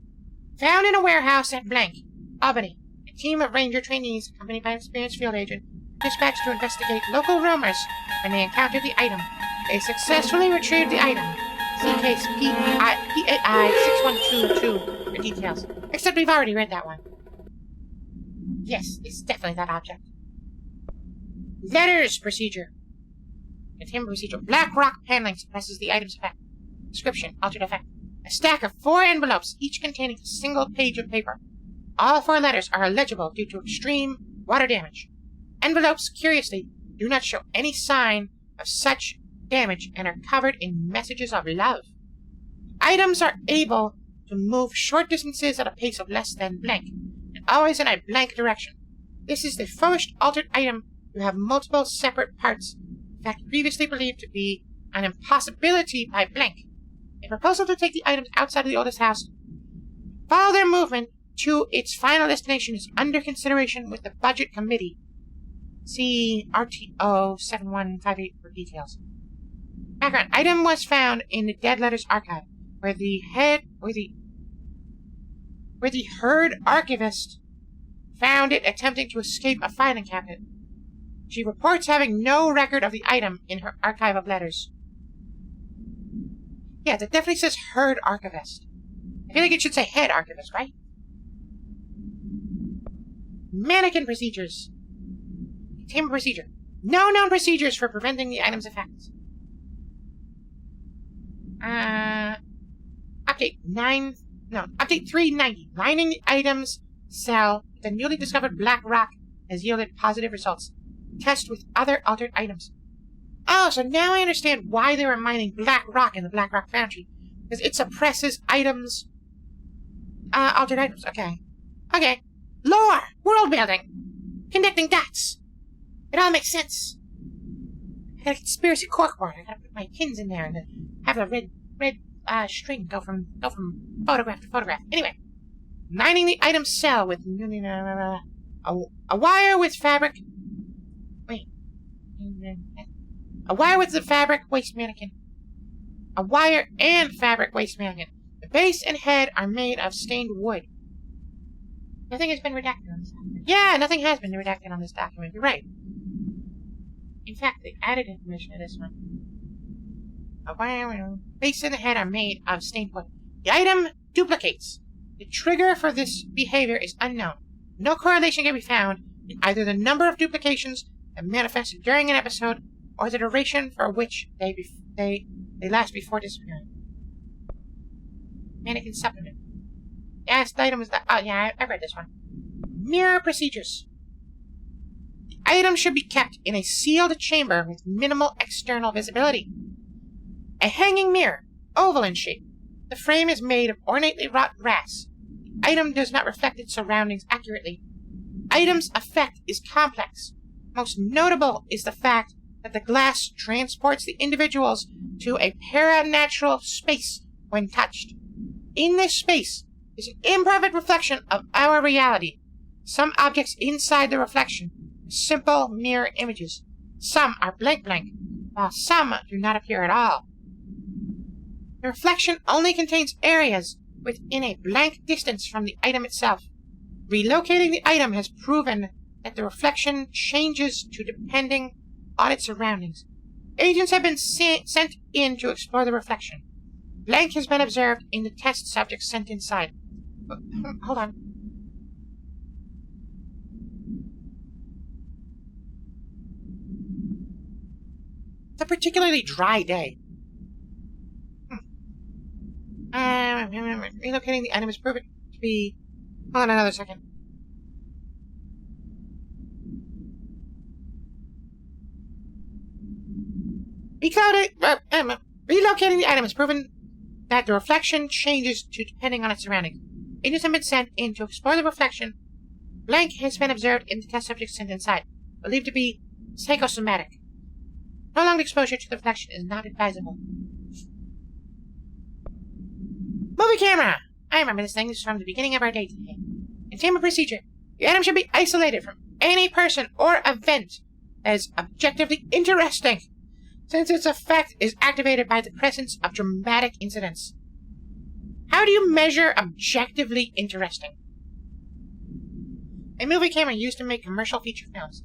Found in a warehouse at Blank, Albany, a team of ranger trainees accompanied by an experienced field agent dispatched to investigate local rumors when they encountered the item. They successfully retrieved the item. See case PAI 6122 for details. Except we've already read that one. Yes, it's definitely that object. Letters procedure. Containment procedure. Black rock paneling suppresses the item's effect. Description. Altered effect. A stack of 4 envelopes, each containing a single page of paper. All 4 letters are illegible due to extreme water damage. Envelopes, curiously, do not show any sign of such damage and are covered in messages of love. Items are able to move short distances at a pace of less than blank, and always in a blank direction. This is the first altered item to have multiple separate parts, in fact previously believed to be an impossibility by blank. A proposal to take the items outside of the oldest house, follow their movement to its final destination is under consideration with the Budget Committee. See RTO 7158 for details. Background. Item was found in the Dead Letters Archive, where the herd archivist found it attempting to escape a filing cabinet. She reports having no record of the item in her archive of letters. Yeah, that definitely says herd archivist. I feel like it should say head archivist, right? Mannequin procedures. Containment procedure. No known procedures for preventing the item's effects. Update 390. Lining the item's cell with the newly discovered black rock has yielded positive results. Test with other altered items. Oh, so now I understand why they were mining black rock in the Black Rock Foundry. Because it suppresses items. Altered items. Okay. Okay. Lore! World building! Connecting dots! It all makes sense. I got a conspiracy corkboard. I gotta put my pins in there and have a red string go from photograph to photograph. Anyway. Lining the item cell with a wire with fabric. Wait. A wire with the fabric waste mannequin. A wire and fabric waste mannequin. The base and head are made of stained wood. Nothing has been redacted on this document. Yeah, nothing has been redacted on this document. You're right. In fact, they added information to this one. A wire, base and the head are made of stained wood. The item duplicates. The trigger for this behavior is unknown. No correlation can be found in either the number of duplications that manifested during an episode or the duration for which they last before disappearing. Mannequin supplement. Yes, the item was that. Oh, yeah, I read this one. Mirror procedures. The item should be kept in a sealed chamber with minimal external visibility. A hanging mirror, oval in shape. The frame is made of ornately wrought brass. The item does not reflect its surroundings accurately. The item's effect is complex. Most notable is the fact that the glass transports the individuals to a paranatural space when touched. In this space is an imperfect reflection of our reality. Some objects inside the reflection are simple mirror images. some are blank, while some do not appear at all. The reflection only contains areas within a blank distance from the item itself. Relocating the item has proven that the reflection changes to depending on its surroundings. Agents have been sent in to explore the reflection. Blank has been observed in the test subjects sent inside. Hold on. It's a particularly dry day. Relocating the item is proven to be... Hold on another second. Relocating the item is proven that the reflection changes depending on its surroundings. Agents have been sent in to explore the reflection. Blank has been observed in the test subjects sent inside, believed to be psychosomatic. Prolonged exposure to the reflection is not advisable. Movie camera! I remember this thing. This is from the beginning of our day today. Containment procedure. The item should be isolated from any person or event that is objectively interesting, since its effect is activated by the presence of dramatic incidents. How do you measure objectively interesting? A movie camera used to make commercial feature films.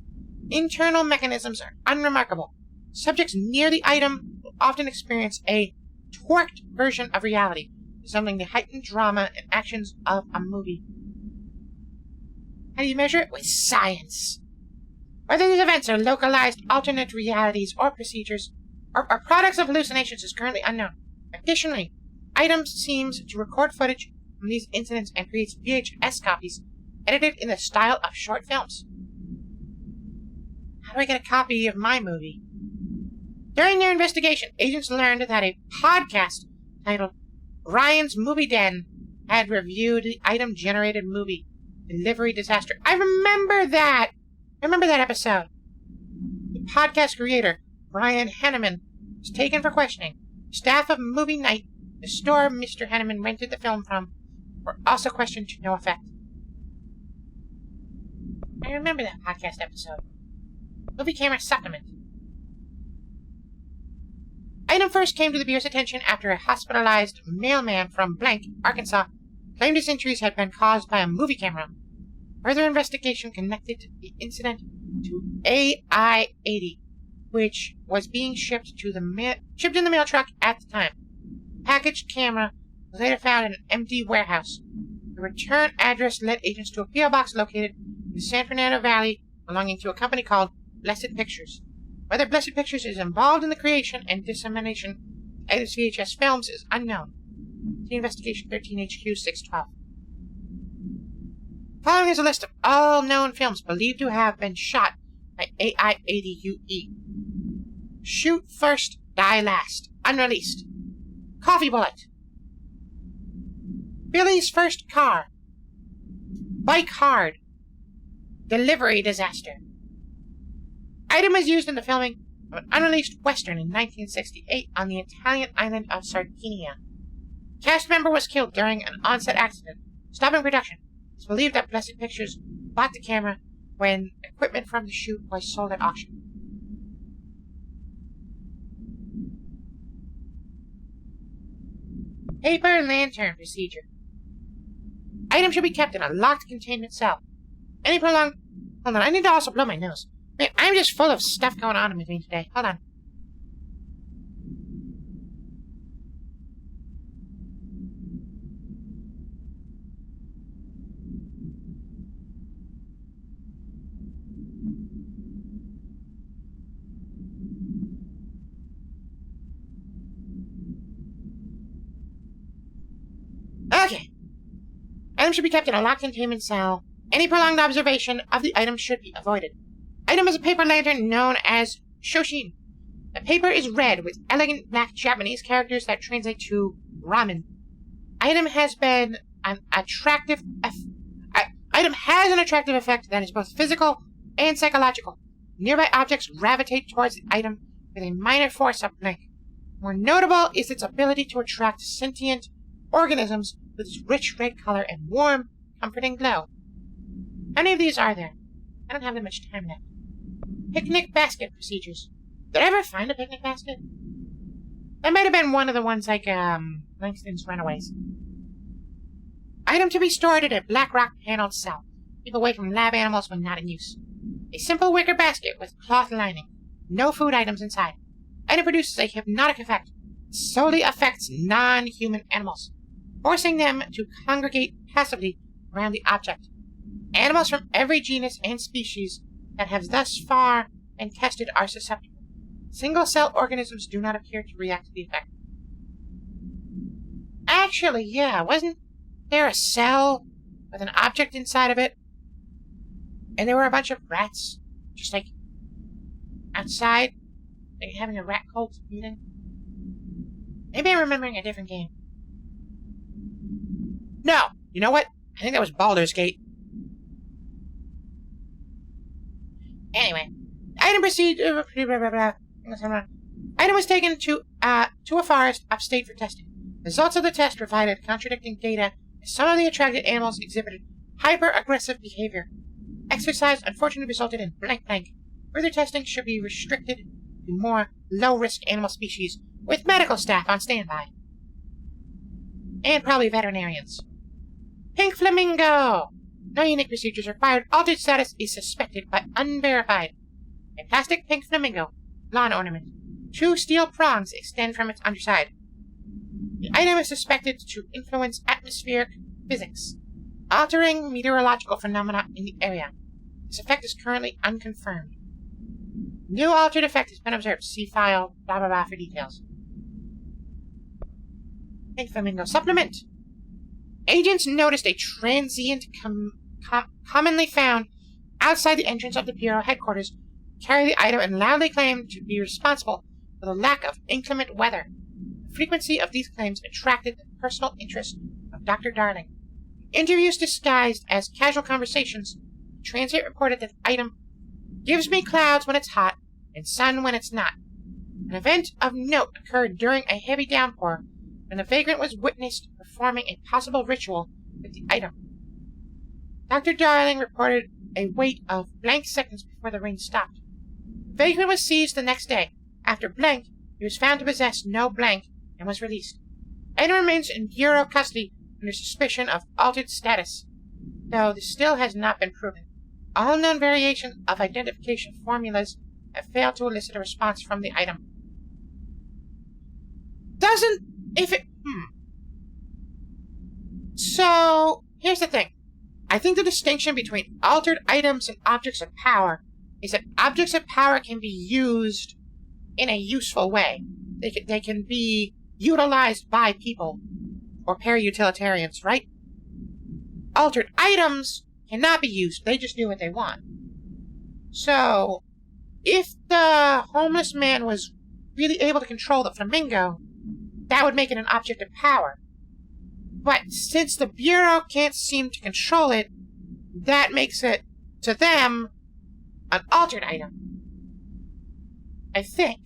Internal mechanisms are unremarkable. Subjects near the item will often experience a torqued version of reality, resembling the heightened drama and actions of a movie. How do you measure it? With science. Whether these events are localized alternate realities or procedures, or products of hallucinations is currently unknown. Additionally, items seems to record footage from these incidents and creates VHS copies edited in the style of short films. How do I get a copy of my movie? During their investigation, agents learned that a podcast titled Ryan's Movie Den had reviewed the item-generated movie Delivery Disaster. I remember that! I remember that episode. The podcast creator, Brian Henneman, was taken for questioning. Staff of Movie Night, the store Mr. Henneman rented the film from, were also questioned to no effect. I remember that podcast episode. Movie camera supplement. Item first came to the Bureau's attention after a hospitalized mailman from Blank, Arkansas, claimed his injuries had been caused by a movie camera. Further investigation connected the incident to AI-80, which was being shipped in the mail truck at the time. The packaged camera was later found in an empty warehouse. The return address led agents to a P.O. box located in the San Fernando Valley belonging to a company called Blessed Pictures. Whether Blessed Pictures is involved in the creation and dissemination of items VHS films is unknown. See Investigation 13HQ 612. Following is a list of all known films believed to have been shot by AI-80UE. Shoot First, Die Last. Unreleased. Coffee Bullet. Billy's First Car. Bike Hard. Delivery Disaster. Item was used in the filming of an unreleased western in 1968 on the Italian island of Sardinia. A cast member was killed during an on-set accident, stopping production. It's believed that Blessed Pictures bought the camera when equipment from the shoot was sold at auction. Paper lantern procedure. Item should be kept in a locked containment cell. Any prolonged... Hold on, I need to also blow my nose. Man, I'm just full of stuff going on with me today. Hold on. Okay. Item should be kept in a locked containment cell. Any prolonged observation of the item should be avoided. Item is a paper lantern known as shoshin. The paper is red with elegant black Japanese characters that translate to ramen. Item has an attractive effect that is both physical and psychological. Nearby objects gravitate towards the item with a minor force of Blank. More notable is its ability to attract sentient organisms with its rich red color and warm, comforting glow. How many of these are there? I don't have that much time left. Picnic basket procedures. Did I ever find a picnic basket? That might have been one of the ones like, Langston's Runaways. Item to be stored in a black rock paneled cell. Keep away from lab animals when not in use. A simple wicker basket with cloth lining. No food items inside. Item produces a hypnotic effect. It solely affects non-human animals, forcing them to congregate passively around the object. Animals from every genus and species that have thus far been tested are susceptible. Single-cell organisms do not appear to react to the effect. Actually, yeah, wasn't there a cell with an object inside of it? And there were a bunch of rats, just like, outside, like having a rat cult meeting? Maybe I'm remembering a different game. No! You know what? I think that was Baldur's Gate. Anyway, item item was taken to a forest upstate for testing. Results of the test provided contradicting data as some of the attracted animals exhibited hyper-aggressive behavior. Exercise unfortunately resulted in blank blank. Further testing should be restricted to more low-risk animal species with medical staff on standby. And probably veterinarians. Pink flamingo! No unique procedures required. Altered status is suspected but unverified. A plastic pink flamingo. Lawn ornament. 2 steel prongs extend from its underside. The item is suspected to influence atmospheric physics, altering meteorological phenomena in the area. This effect is currently unconfirmed. New altered effect has been observed. See file, blah blah blah for details. Pink flamingo supplement. Agents noticed a transient commonly found outside the entrance of the Bureau headquarters carry the item and loudly claimed to be responsible for the lack of inclement weather. The frequency of these claims attracted the personal interest of Dr. Darling. In interviews disguised as casual conversations, the transient reported that the item gives me clouds when it's hot and sun when it's not. An event of note occurred during a heavy downpour when the vagrant was witnessed performing a possible ritual with the item. Dr. Darling reported a wait of blank seconds before the rain stopped. The vagrant was seized the next day. After blank, he was found to possess no blank and was released. Item remains in Bureau custody under suspicion of altered status, though this still has not been proven. All known variations of identification formulas have failed to elicit a response from the item. So, here's the thing. I think the distinction between altered items and objects of power is that objects of power can be used in a useful way. They can be utilized by people or para-utilitarians, right? Altered items cannot be used. They just do what they want. So, if the homeless man was really able to control the flamingo, that would make it an object of power. But since the Bureau can't seem to control it, that makes it, to them, an altered item. I think.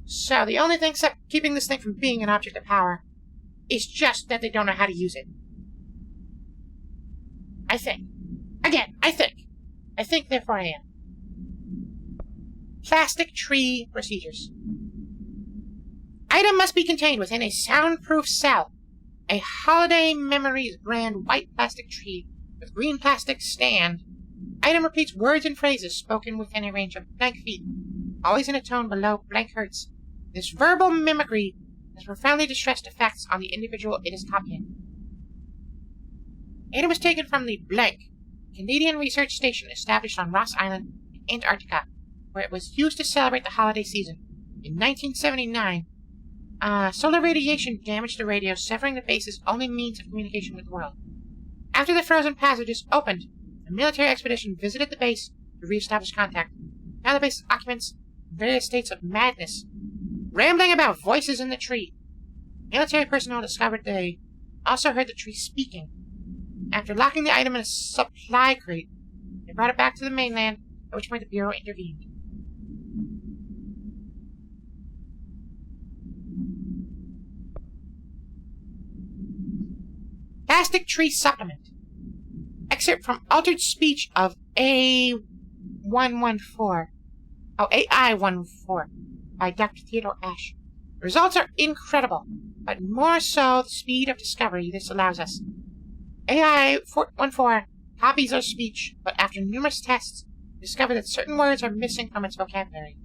So the only thing keeping this thing from being an object of power is just that they don't know how to use it. I think. Again, I think. I think, therefore I am. Plastic tree procedures. Item must be contained within a soundproof cell. A Holiday Memories brand white plastic tree with green plastic stand. Item repeats words and phrases spoken within a range of blank feet, always in a tone below blank hertz. This verbal mimicry has profoundly distressed effects on the individual it is copying. Item was taken from the blank Canadian research station established on Ross Island in Antarctica, where it was used to celebrate the holiday season. In 1979, solar radiation damaged the radio, severing the base's only means of communication with the world. After the frozen passages opened, a military expedition visited the base to re-establish contact. Now the base's occupants in various states of madness, rambling about voices in the tree. Military personnel discovered they also heard the tree speaking. After locking the item in a supply crate, they brought it back to the mainland, at which point the Bureau intervened. Plastic tree supplement. Excerpt from altered speech of A. 114. Oh, AI-114 by Dr. Theodore Ash. The results are incredible, but more so the speed of discovery this allows us. AI-14 copies our speech, but after numerous tests, discover that certain words are missing from its vocabulary.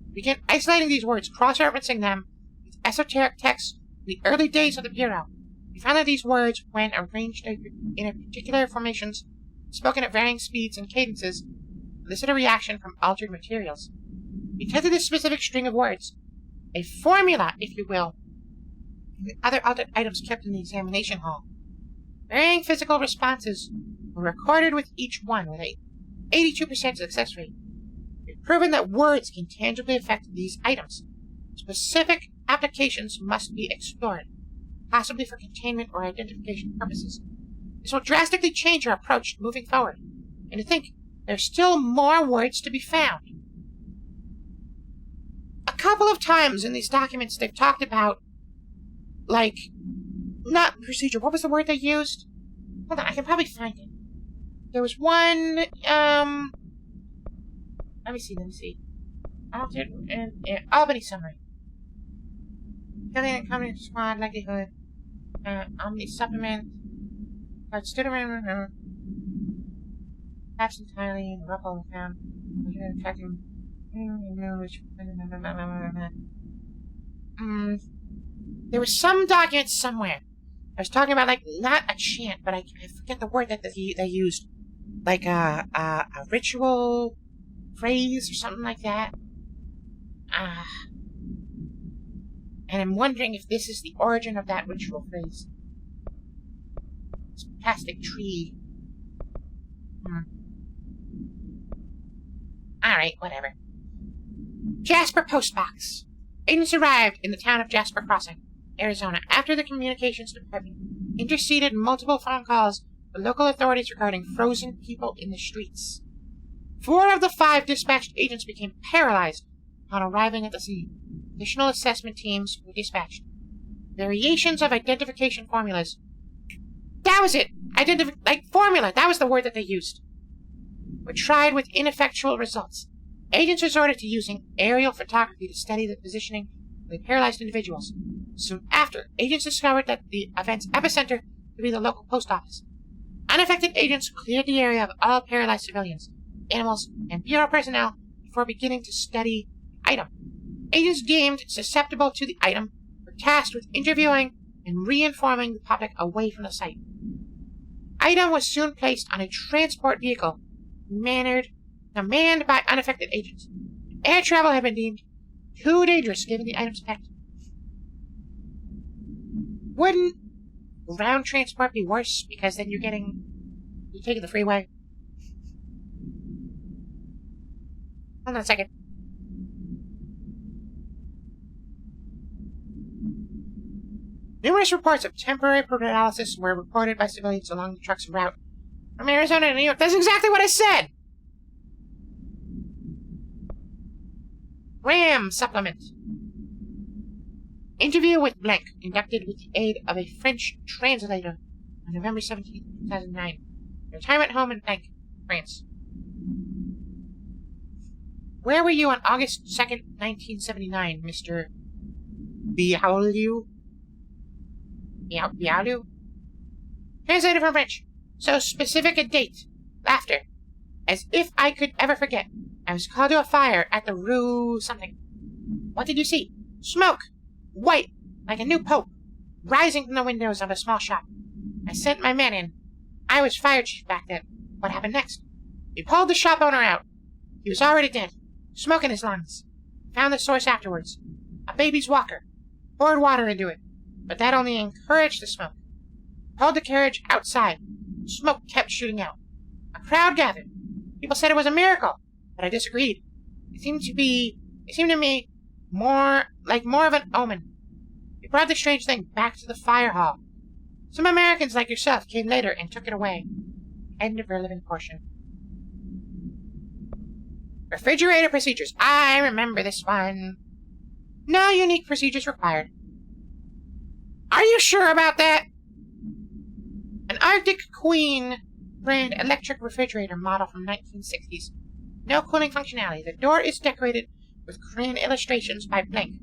We begin isolating these words, cross-referencing them with esoteric texts in the early days of the Bureau. We found that these words, when arranged in a particular formations, spoken at varying speeds and cadences, elicit a reaction from altered materials. We tested this specific string of words, a formula, if you will, and the other altered items kept in the examination hall. Varying physical responses were recorded with each one, with a 82% success rate. We've proven that words can tangibly affect these items. Specific applications must be explored, possibly for containment or identification purposes. This will drastically change our approach moving forward. And to think, there's still more words to be found. A couple of times in these documents they've talked about, like, not procedure, what was the word they used? Hold on, I can probably find it. There was one, let me see. Altered and Albany summary. Killing and coming squad likelihood. Omni supplement. But stood around absent entirely in the ruffle found. Tracking. There was some document somewhere. I was talking about, like, not a chant, but I forget the word that they used. Like a ritual phrase or something like that. And I'm wondering if this is the origin of that ritual phrase. This plastic tree. Alright, whatever. Jasper Postbox. Agents arrived in the town of Jasper Crossing, Arizona, after the communications department interceded multiple phone calls with local authorities regarding frozen people in the streets. 4 of the 5 dispatched agents became paralyzed upon arriving at the scene. Additional assessment teams were dispatched. Variations of identification formulas. That was it! Formula, that was the word that they used. Were tried with ineffectual results. Agents resorted to using aerial photography to study the positioning of the paralyzed individuals. Soon after, agents discovered that the event's epicenter could be the local post office. Unaffected agents cleared the area of all paralyzed civilians, animals, and Bureau personnel before beginning to study the item. Agents deemed susceptible to the item were tasked with interviewing and reinforming the public away from the site. Item was soon placed on a transport vehicle manned by unaffected agents. Air travel had been deemed too dangerous given the item's effect. Wouldn't ground transport be worse because then you're taking the freeway? Hold on a second. Numerous reports of temporary paralysis were reported by civilians along the truck's route from Arizona to New York. That's exactly what I said! RAM supplement. Interview with blank, conducted with the aid of a French translator on November 17, 2009. Retirement home in blank, France. Where were you on August 2nd, 1979, Mr. Bialu? Bialu? Translated from French. So specific a date. Laughter. As if I could ever forget. I was called to a fire at the Rue something. What did you see? Smoke! White, like a new pope, rising from the windows of a small shop. I sent my men in. I was fire chief back then. What happened next? We pulled the shop owner out. He was already dead. Smoke in his lungs. Found the source afterwards. A baby's walker. Poured water into it. But that only encouraged the smoke. Pulled the carriage outside. Smoke kept shooting out. A crowd gathered. People said it was a miracle, but I disagreed. It seemed to me more of an omen. We brought the strange thing back to the fire hall. Some Americans like yourself came later and took it away. End of relevant portion. Refrigerator procedures. I remember this one. No unique procedures required. Are you sure about that? An Arctic Queen brand electric refrigerator model from 1960s. No cooling functionality. The door is decorated with Korean illustrations by Blank.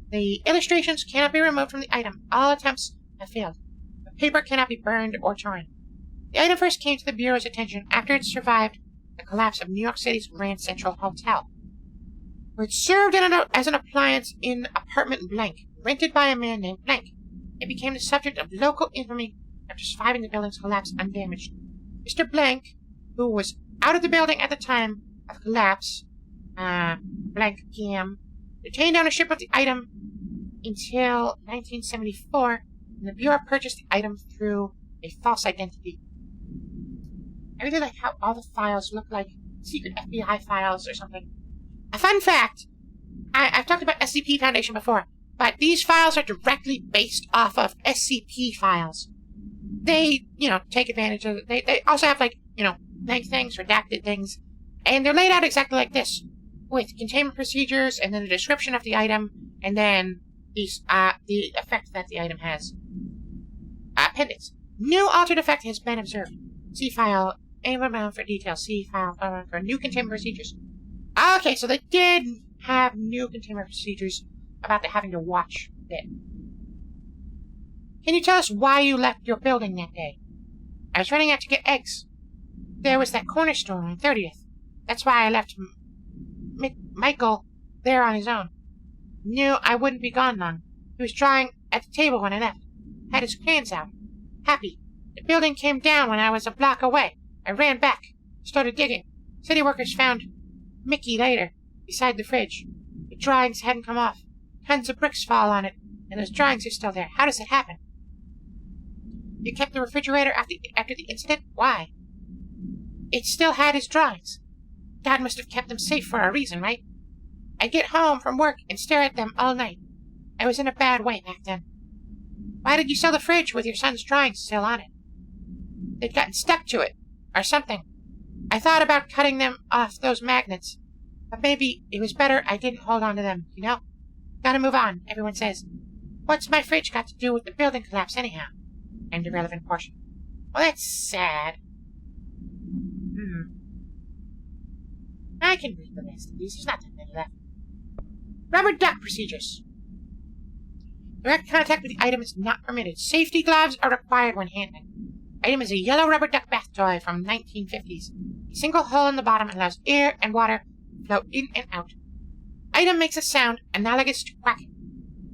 The illustrations cannot be removed from the item. All attempts have failed. The paper cannot be burned or torn. The item first came to the Bureau's attention after it survived the collapse of New York City's Grand Central Hotel, where it served as an appliance in apartment Blank, rented by a man named Blank. It became the subject of local infamy after surviving the building's collapse undamaged. Mr. Blank, who was out of the building at the time of collapse, Blank PM, retained ownership of the item until 1974, when the Bureau purchased the item through a false identity. I really like how all the files look like secret FBI files or something. A fun fact, I've talked about SCP Foundation before, but these files are directly based off of SCP files. They, take advantage of it. They also have, blank things, redacted things, and they're laid out exactly like this, with containment procedures, and then a description of the item, and then the effect that the item has. Appendix. New altered effect has been observed. See file, bound for details. See file for new containment procedures. Okay, so they did have new containment procedures about the having to watch bit. Can you tell us why you left your building that day? I was running out to get eggs. There was that corner store on 30th. That's why I left Michael there on his own. Knew I wouldn't be gone long. He was drawing at the table when I left. Had his plans out. Happy. The building came down when I was a block away. I ran back. Started digging. City workers found Mickey later, beside the fridge. The drawings hadn't come off. Tons of bricks fall on it, and those drawings are still there. How does it happen? You kept the refrigerator after the incident? Why? It still had his drawings. Dad must have kept them safe for a reason, right? I'd get home from work and stare at them all night. I was in a bad way back then. Why did you sell the fridge with your son's drawings still on it? They'd gotten stuck to it, or something. I thought about cutting them off those magnets, but maybe it was better I didn't hold on to them, Gotta move on, everyone says. What's my fridge got to do with the building collapse anyhow? End irrelevant portion. Well, that's sad. I can read the rest of these. There's not that many left. Rubber duck procedures. Direct contact with the item is not permitted. Safety gloves are required when handling. Item is a yellow rubber duck bath toy from 1950s. A single hole in the bottom allows air and water to flow in and out. Item makes a sound analogous to quacking.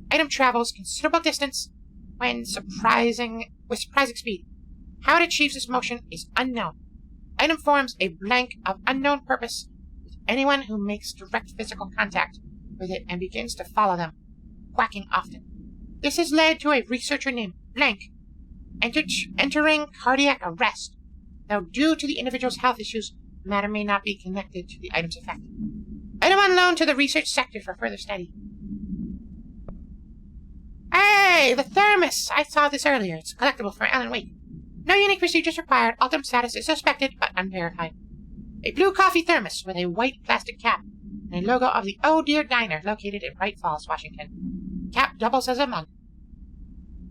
Item travels considerable distance with surprising speed. How it achieves this motion is unknown. Item forms a blank of unknown purpose with anyone who makes direct physical contact with it and begins to follow them, quacking often. This has led to a researcher named Blank entering cardiac arrest, though due to the individual's health issues, the matter may not be connected to the item's effect. Item on loan to the research sector for further study. Hey, the thermos! I saw this earlier. It's collectible for Alan Wake. No unique procedures required. Ultimate status is suspected, but unverified. A blue coffee thermos with a white plastic cap and a logo of the Oh Dear Diner located in Bright Falls, Washington. Cap doubles as a mug.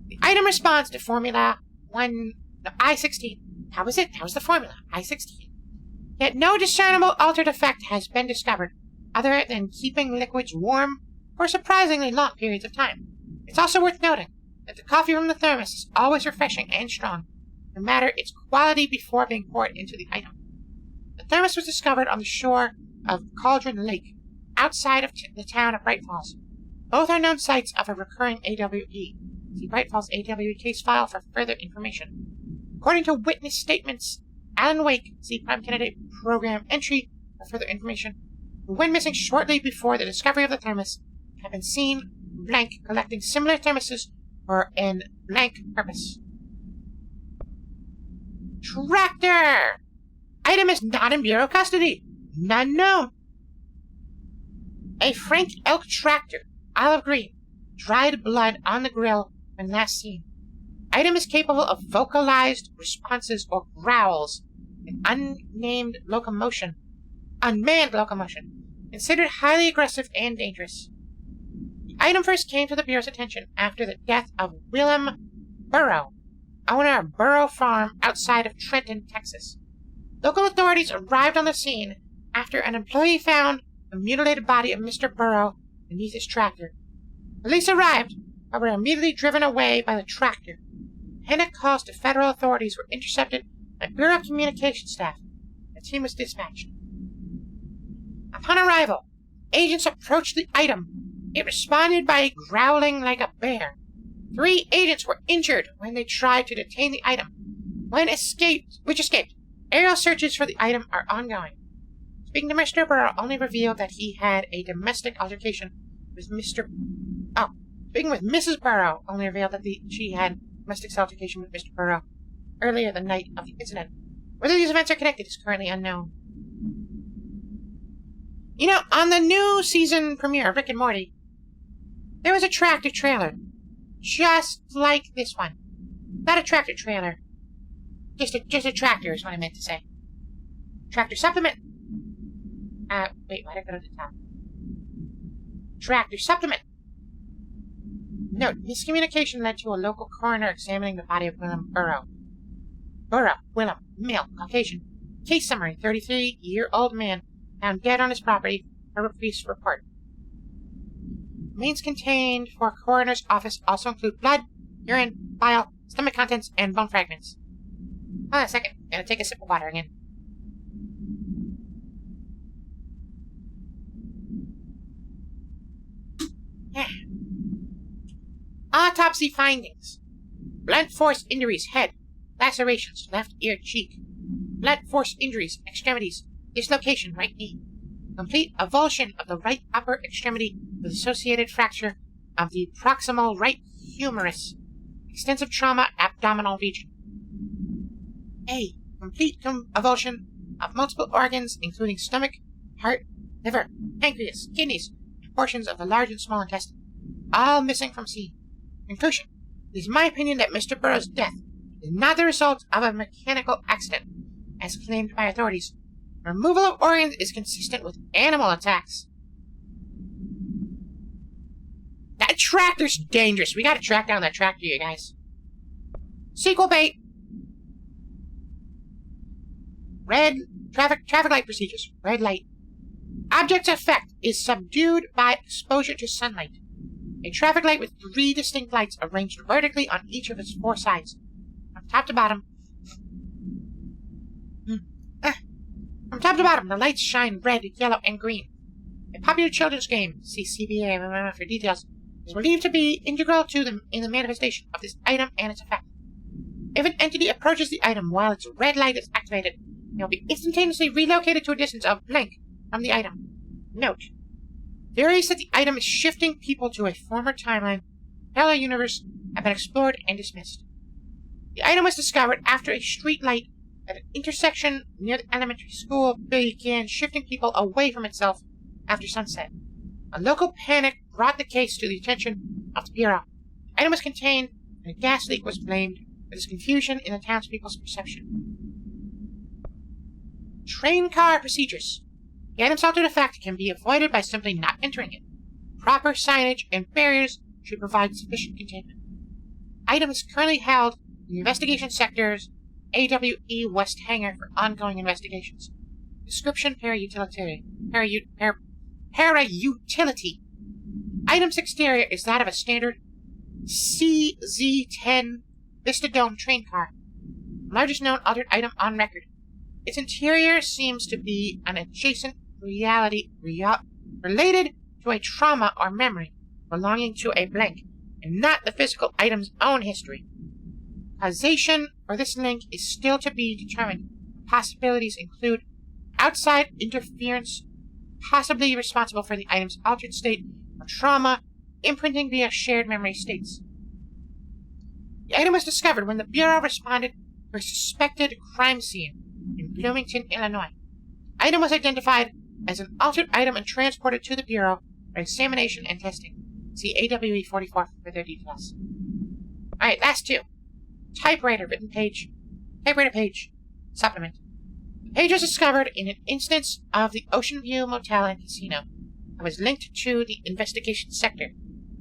The item responds to Formula I-16. How was it? How was the formula? I-16. Yet no discernible altered effect has been discovered, other than keeping liquids warm for surprisingly long periods of time. It's also worth noting that the coffee from the thermos is always refreshing and strong, no matter its quality before being poured into the item. The thermos was discovered on the shore of Cauldron Lake, outside of the town of Bright Falls. Both are known sites of a recurring AWE. See Bright Falls AWE case file for further information. According to witness statements, Alan Wake, see Prime Candidate Program entry for further information, who went missing shortly before the discovery of the thermos, have been seen blank collecting similar thermoses for an blank purpose. Tractor! Item is not in Bureau custody. None known. A Frank Elk tractor, olive green, dried blood on the grill when last seen. Item is capable of vocalized responses or growls in unmanned locomotion, considered highly aggressive and dangerous. The item first came to the Bureau's attention after the death of Willem Burrow, owner of Burrow Farm outside of Trenton, Texas. Local authorities arrived on the scene after an employee found the mutilated body of Mr. Burrow beneath his tractor. Police arrived, but were immediately driven away by the tractor. Panic calls to federal authorities were intercepted by Bureau of Communications staff. A team was dispatched. Upon arrival, agents approached the item. It responded by growling like a bear. 3 agents were injured when they tried to detain the item, which escaped. Aerial searches for the item are ongoing. Speaking to Mr. Burrow only revealed that he had a domestic altercation with speaking with Mrs. Burrow only revealed that she had domestic altercation with Mr. Burrow earlier the night of the incident. Whether these events are connected is currently unknown. You know, on the new season premiere of Rick and Morty, there was a tractor trailer, just like this one. Not a tractor trailer. Just a tractor is what I meant to say. Tractor supplement. Wait, why did I go to the top? Tractor supplement. Note, miscommunication led to a local coroner examining the body of Willem Burrow. Willem, male, Caucasian. Case summary, 33-year-old man found dead on his property, per police report. Remains contained for coroner's office also include blood, urine, bile, stomach contents, and bone fragments. Hold on a second. Gotta take a sip of water again. Autopsy findings. Blunt force injuries, head. Lacerations, left ear, cheek. Blunt force injuries, extremities. Dislocation, right knee. Complete avulsion of the right upper extremity with associated fracture of the proximal right humerus. Extensive trauma, abdominal region. A. Complete avulsion of multiple organs, including stomach, heart, liver, pancreas, kidneys, and portions of the large and small intestine. All missing from scene. Conclusion. It is my opinion that Mr. Burrow's death is not the result of a mechanical accident, as claimed by authorities. Removal of organs is consistent with animal attacks. That tractor's dangerous. We gotta track down that tractor, you guys. Sequel bait. Red traffic light procedures. Red light. Object's effect is subdued by exposure to sunlight. A traffic light with 3 distinct lights arranged vertically on each of its 4 sides. From top to bottom. From top to bottom, the lights shine red, yellow, and green. A popular children's game, see CBA for details, is believed to be integral to in the manifestation of this item and its effect. If an entity approaches the item while its red light is activated, it will be instantaneously relocated to a distance of blank from the item. Note: theories that the item is shifting people to a former timeline, parallel universe, have been explored and dismissed. The item was discovered after a street light at an intersection near the elementary school began shifting people away from itself after sunset. A local panic brought the case to the attention of the Bureau. The item was contained, and a gas leak was blamed for this confusion in the townspeople's perception. Train car procedures. The item's altered effect can be avoided by simply not entering it. Proper signage and barriers should provide sufficient containment. Item is currently held in the investigation sector's AWE West Hangar for ongoing investigations. Description: Para-utility. Item's exterior is that of a standard CZ-10 Vistadome train car, the largest known altered item on record. Its interior seems to be an adjacent reality related to a trauma or memory belonging to a blank, and not the physical item's own history. Causation for this link is still to be determined. Possibilities include outside interference, possibly responsible for the item's altered state, or trauma, imprinting via shared memory states. The item was discovered when the Bureau responded to a suspected crime scene in Bloomington, Illinois. The item was identified as an altered item and transported to the Bureau for examination and testing. See AWE 44 for further details. Alright, last 2. Typewriter page. Supplement. The page was discovered in an instance of the Ocean View Motel and Casino and was linked to the investigation sector.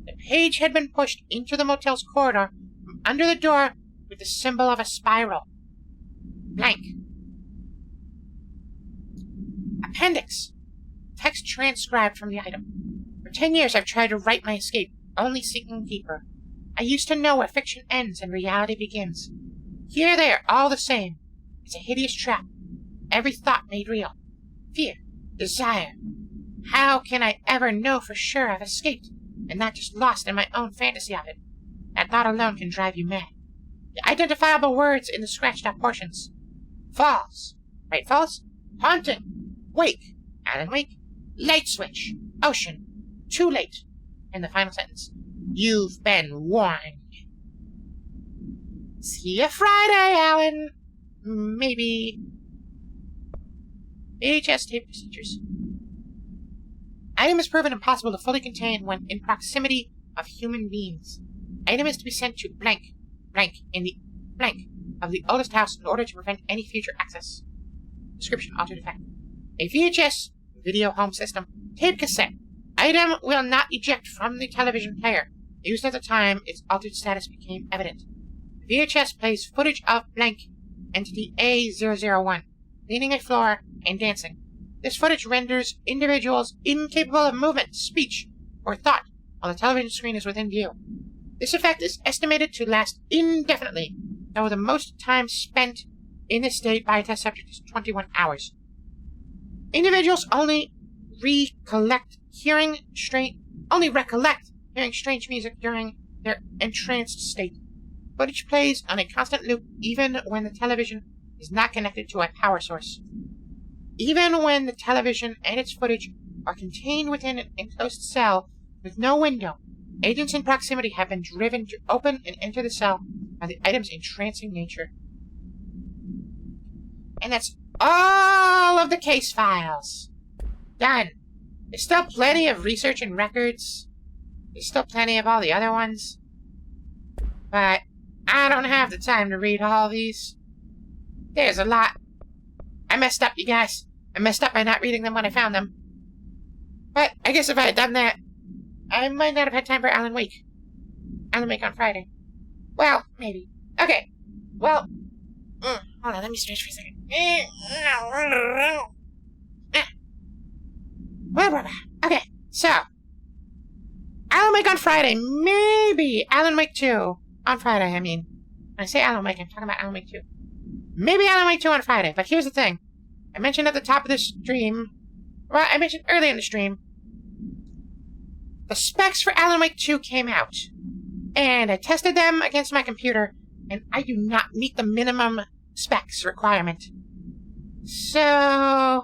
The page had been pushed into the motel's corridor from under the door with the symbol of a spiral. Blank. A Appendix. Text transcribed from the item. For 10 years I've tried to write my escape, only sinking deeper. I used to know where fiction ends and reality begins. Here they are all the same. It's a hideous trap. Every thought made real. Fear. Desire. How can I ever know for sure I've escaped, and not just lost in my own fantasy of it? That thought alone can drive you mad. The identifiable words in the scratched-out portions. Falls. Right, falls? Haunting. Wake. Alan Wake. Light switch. Ocean. Too late. And the final sentence. You've been warned. See you Friday, Alan. Maybe. VHS tape procedures. Item is proven impossible to fully contain when in proximity of human beings. Item is to be sent to blank in the blank of the oldest house in order to prevent any future access. Description altered effect. A VHS video home system tape cassette. Item will not eject from the television player. Used at the time its altered status became evident. The VHS plays footage of blank entity A001 cleaning a floor and dancing. This footage renders individuals incapable of movement, speech, or thought while the television screen is within view. This effect is estimated to last indefinitely, though the most time spent in this state by a test subject is 21 hours. Individuals only recollect hearing strange music during their entranced state. Footage plays on a constant loop even when the television is not connected to a power source. Even when the television and its footage are contained within an enclosed cell with no window, agents in proximity have been driven to open and enter the cell by the item's entrancing nature. And that's all of the case files. Done. There's still plenty of research and records. There's still plenty of all the other ones. But I don't have the time to read all these. There's a lot. I messed up, you guys. I messed up by not reading them when I found them. But I guess if I had done that, I might not have had time for Alan Wake. Alan Wake on Friday. Well, maybe. Okay. Well, hold on, let me stretch for a second. Okay, so Alan Wake on Friday. Maybe Alan Wake 2 on Friday, I mean. When I say Alan Wake, I'm talking about Alan Wake 2. Maybe Alan Wake 2 on Friday, but here's the thing. I mentioned at the top of this stream, well, I mentioned early in the stream, the specs for Alan Wake 2 came out, and I tested them against my computer, and I do not meet the minimum specs requirement. So,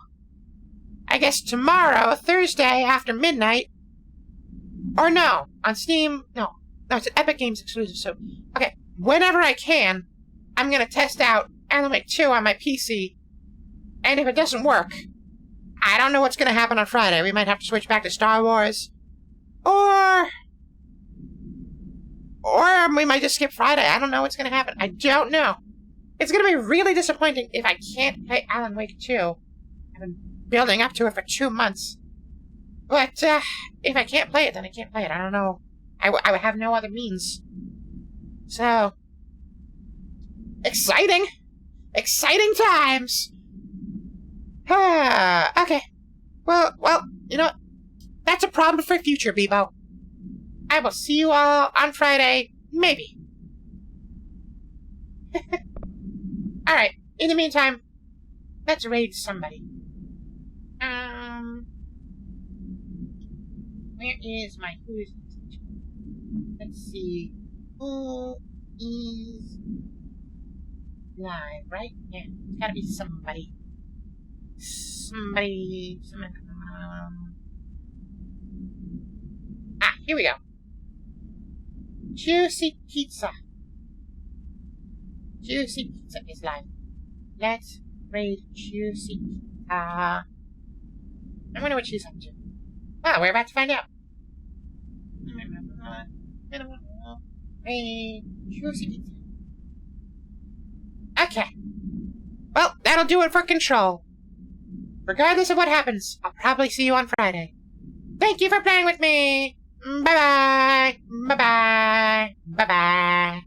I guess tomorrow, Thursday after midnight, or no, on Steam, no, it's an Epic Games exclusive, so, okay, whenever I can, I'm gonna test out Alan Wake 2 on my PC, and if it doesn't work, I don't know what's gonna happen on Friday. We might have to switch back to Star Wars, or we might just skip Friday. I don't know what's gonna happen. I don't know. It's gonna be really disappointing if I can't play Alan Wake 2. I've been building up to it for 2 months. But, if I can't play it, then I can't play it. I don't know. I would have no other means. So, exciting! Exciting times! Okay. Well, you know what? That's a problem for future, Bebo. I will see you all on Friday, maybe. Alright, in the meantime, let's raid somebody. Where is my who is it? Let's see. Who is live, right? Yeah, it's gotta be somebody. Somebody. Here we go. Juicy Pizza. Juicy Pizza is live. Let's raid Juicy Pizza. I wonder what she's up to. Well, we're about to find out. Raid Juicy Pizza. Okay. Well, that'll do it for Control. Regardless of what happens, I'll probably see you on Friday. Thank you for playing with me! Bye-bye! Bye-bye! Bye-bye!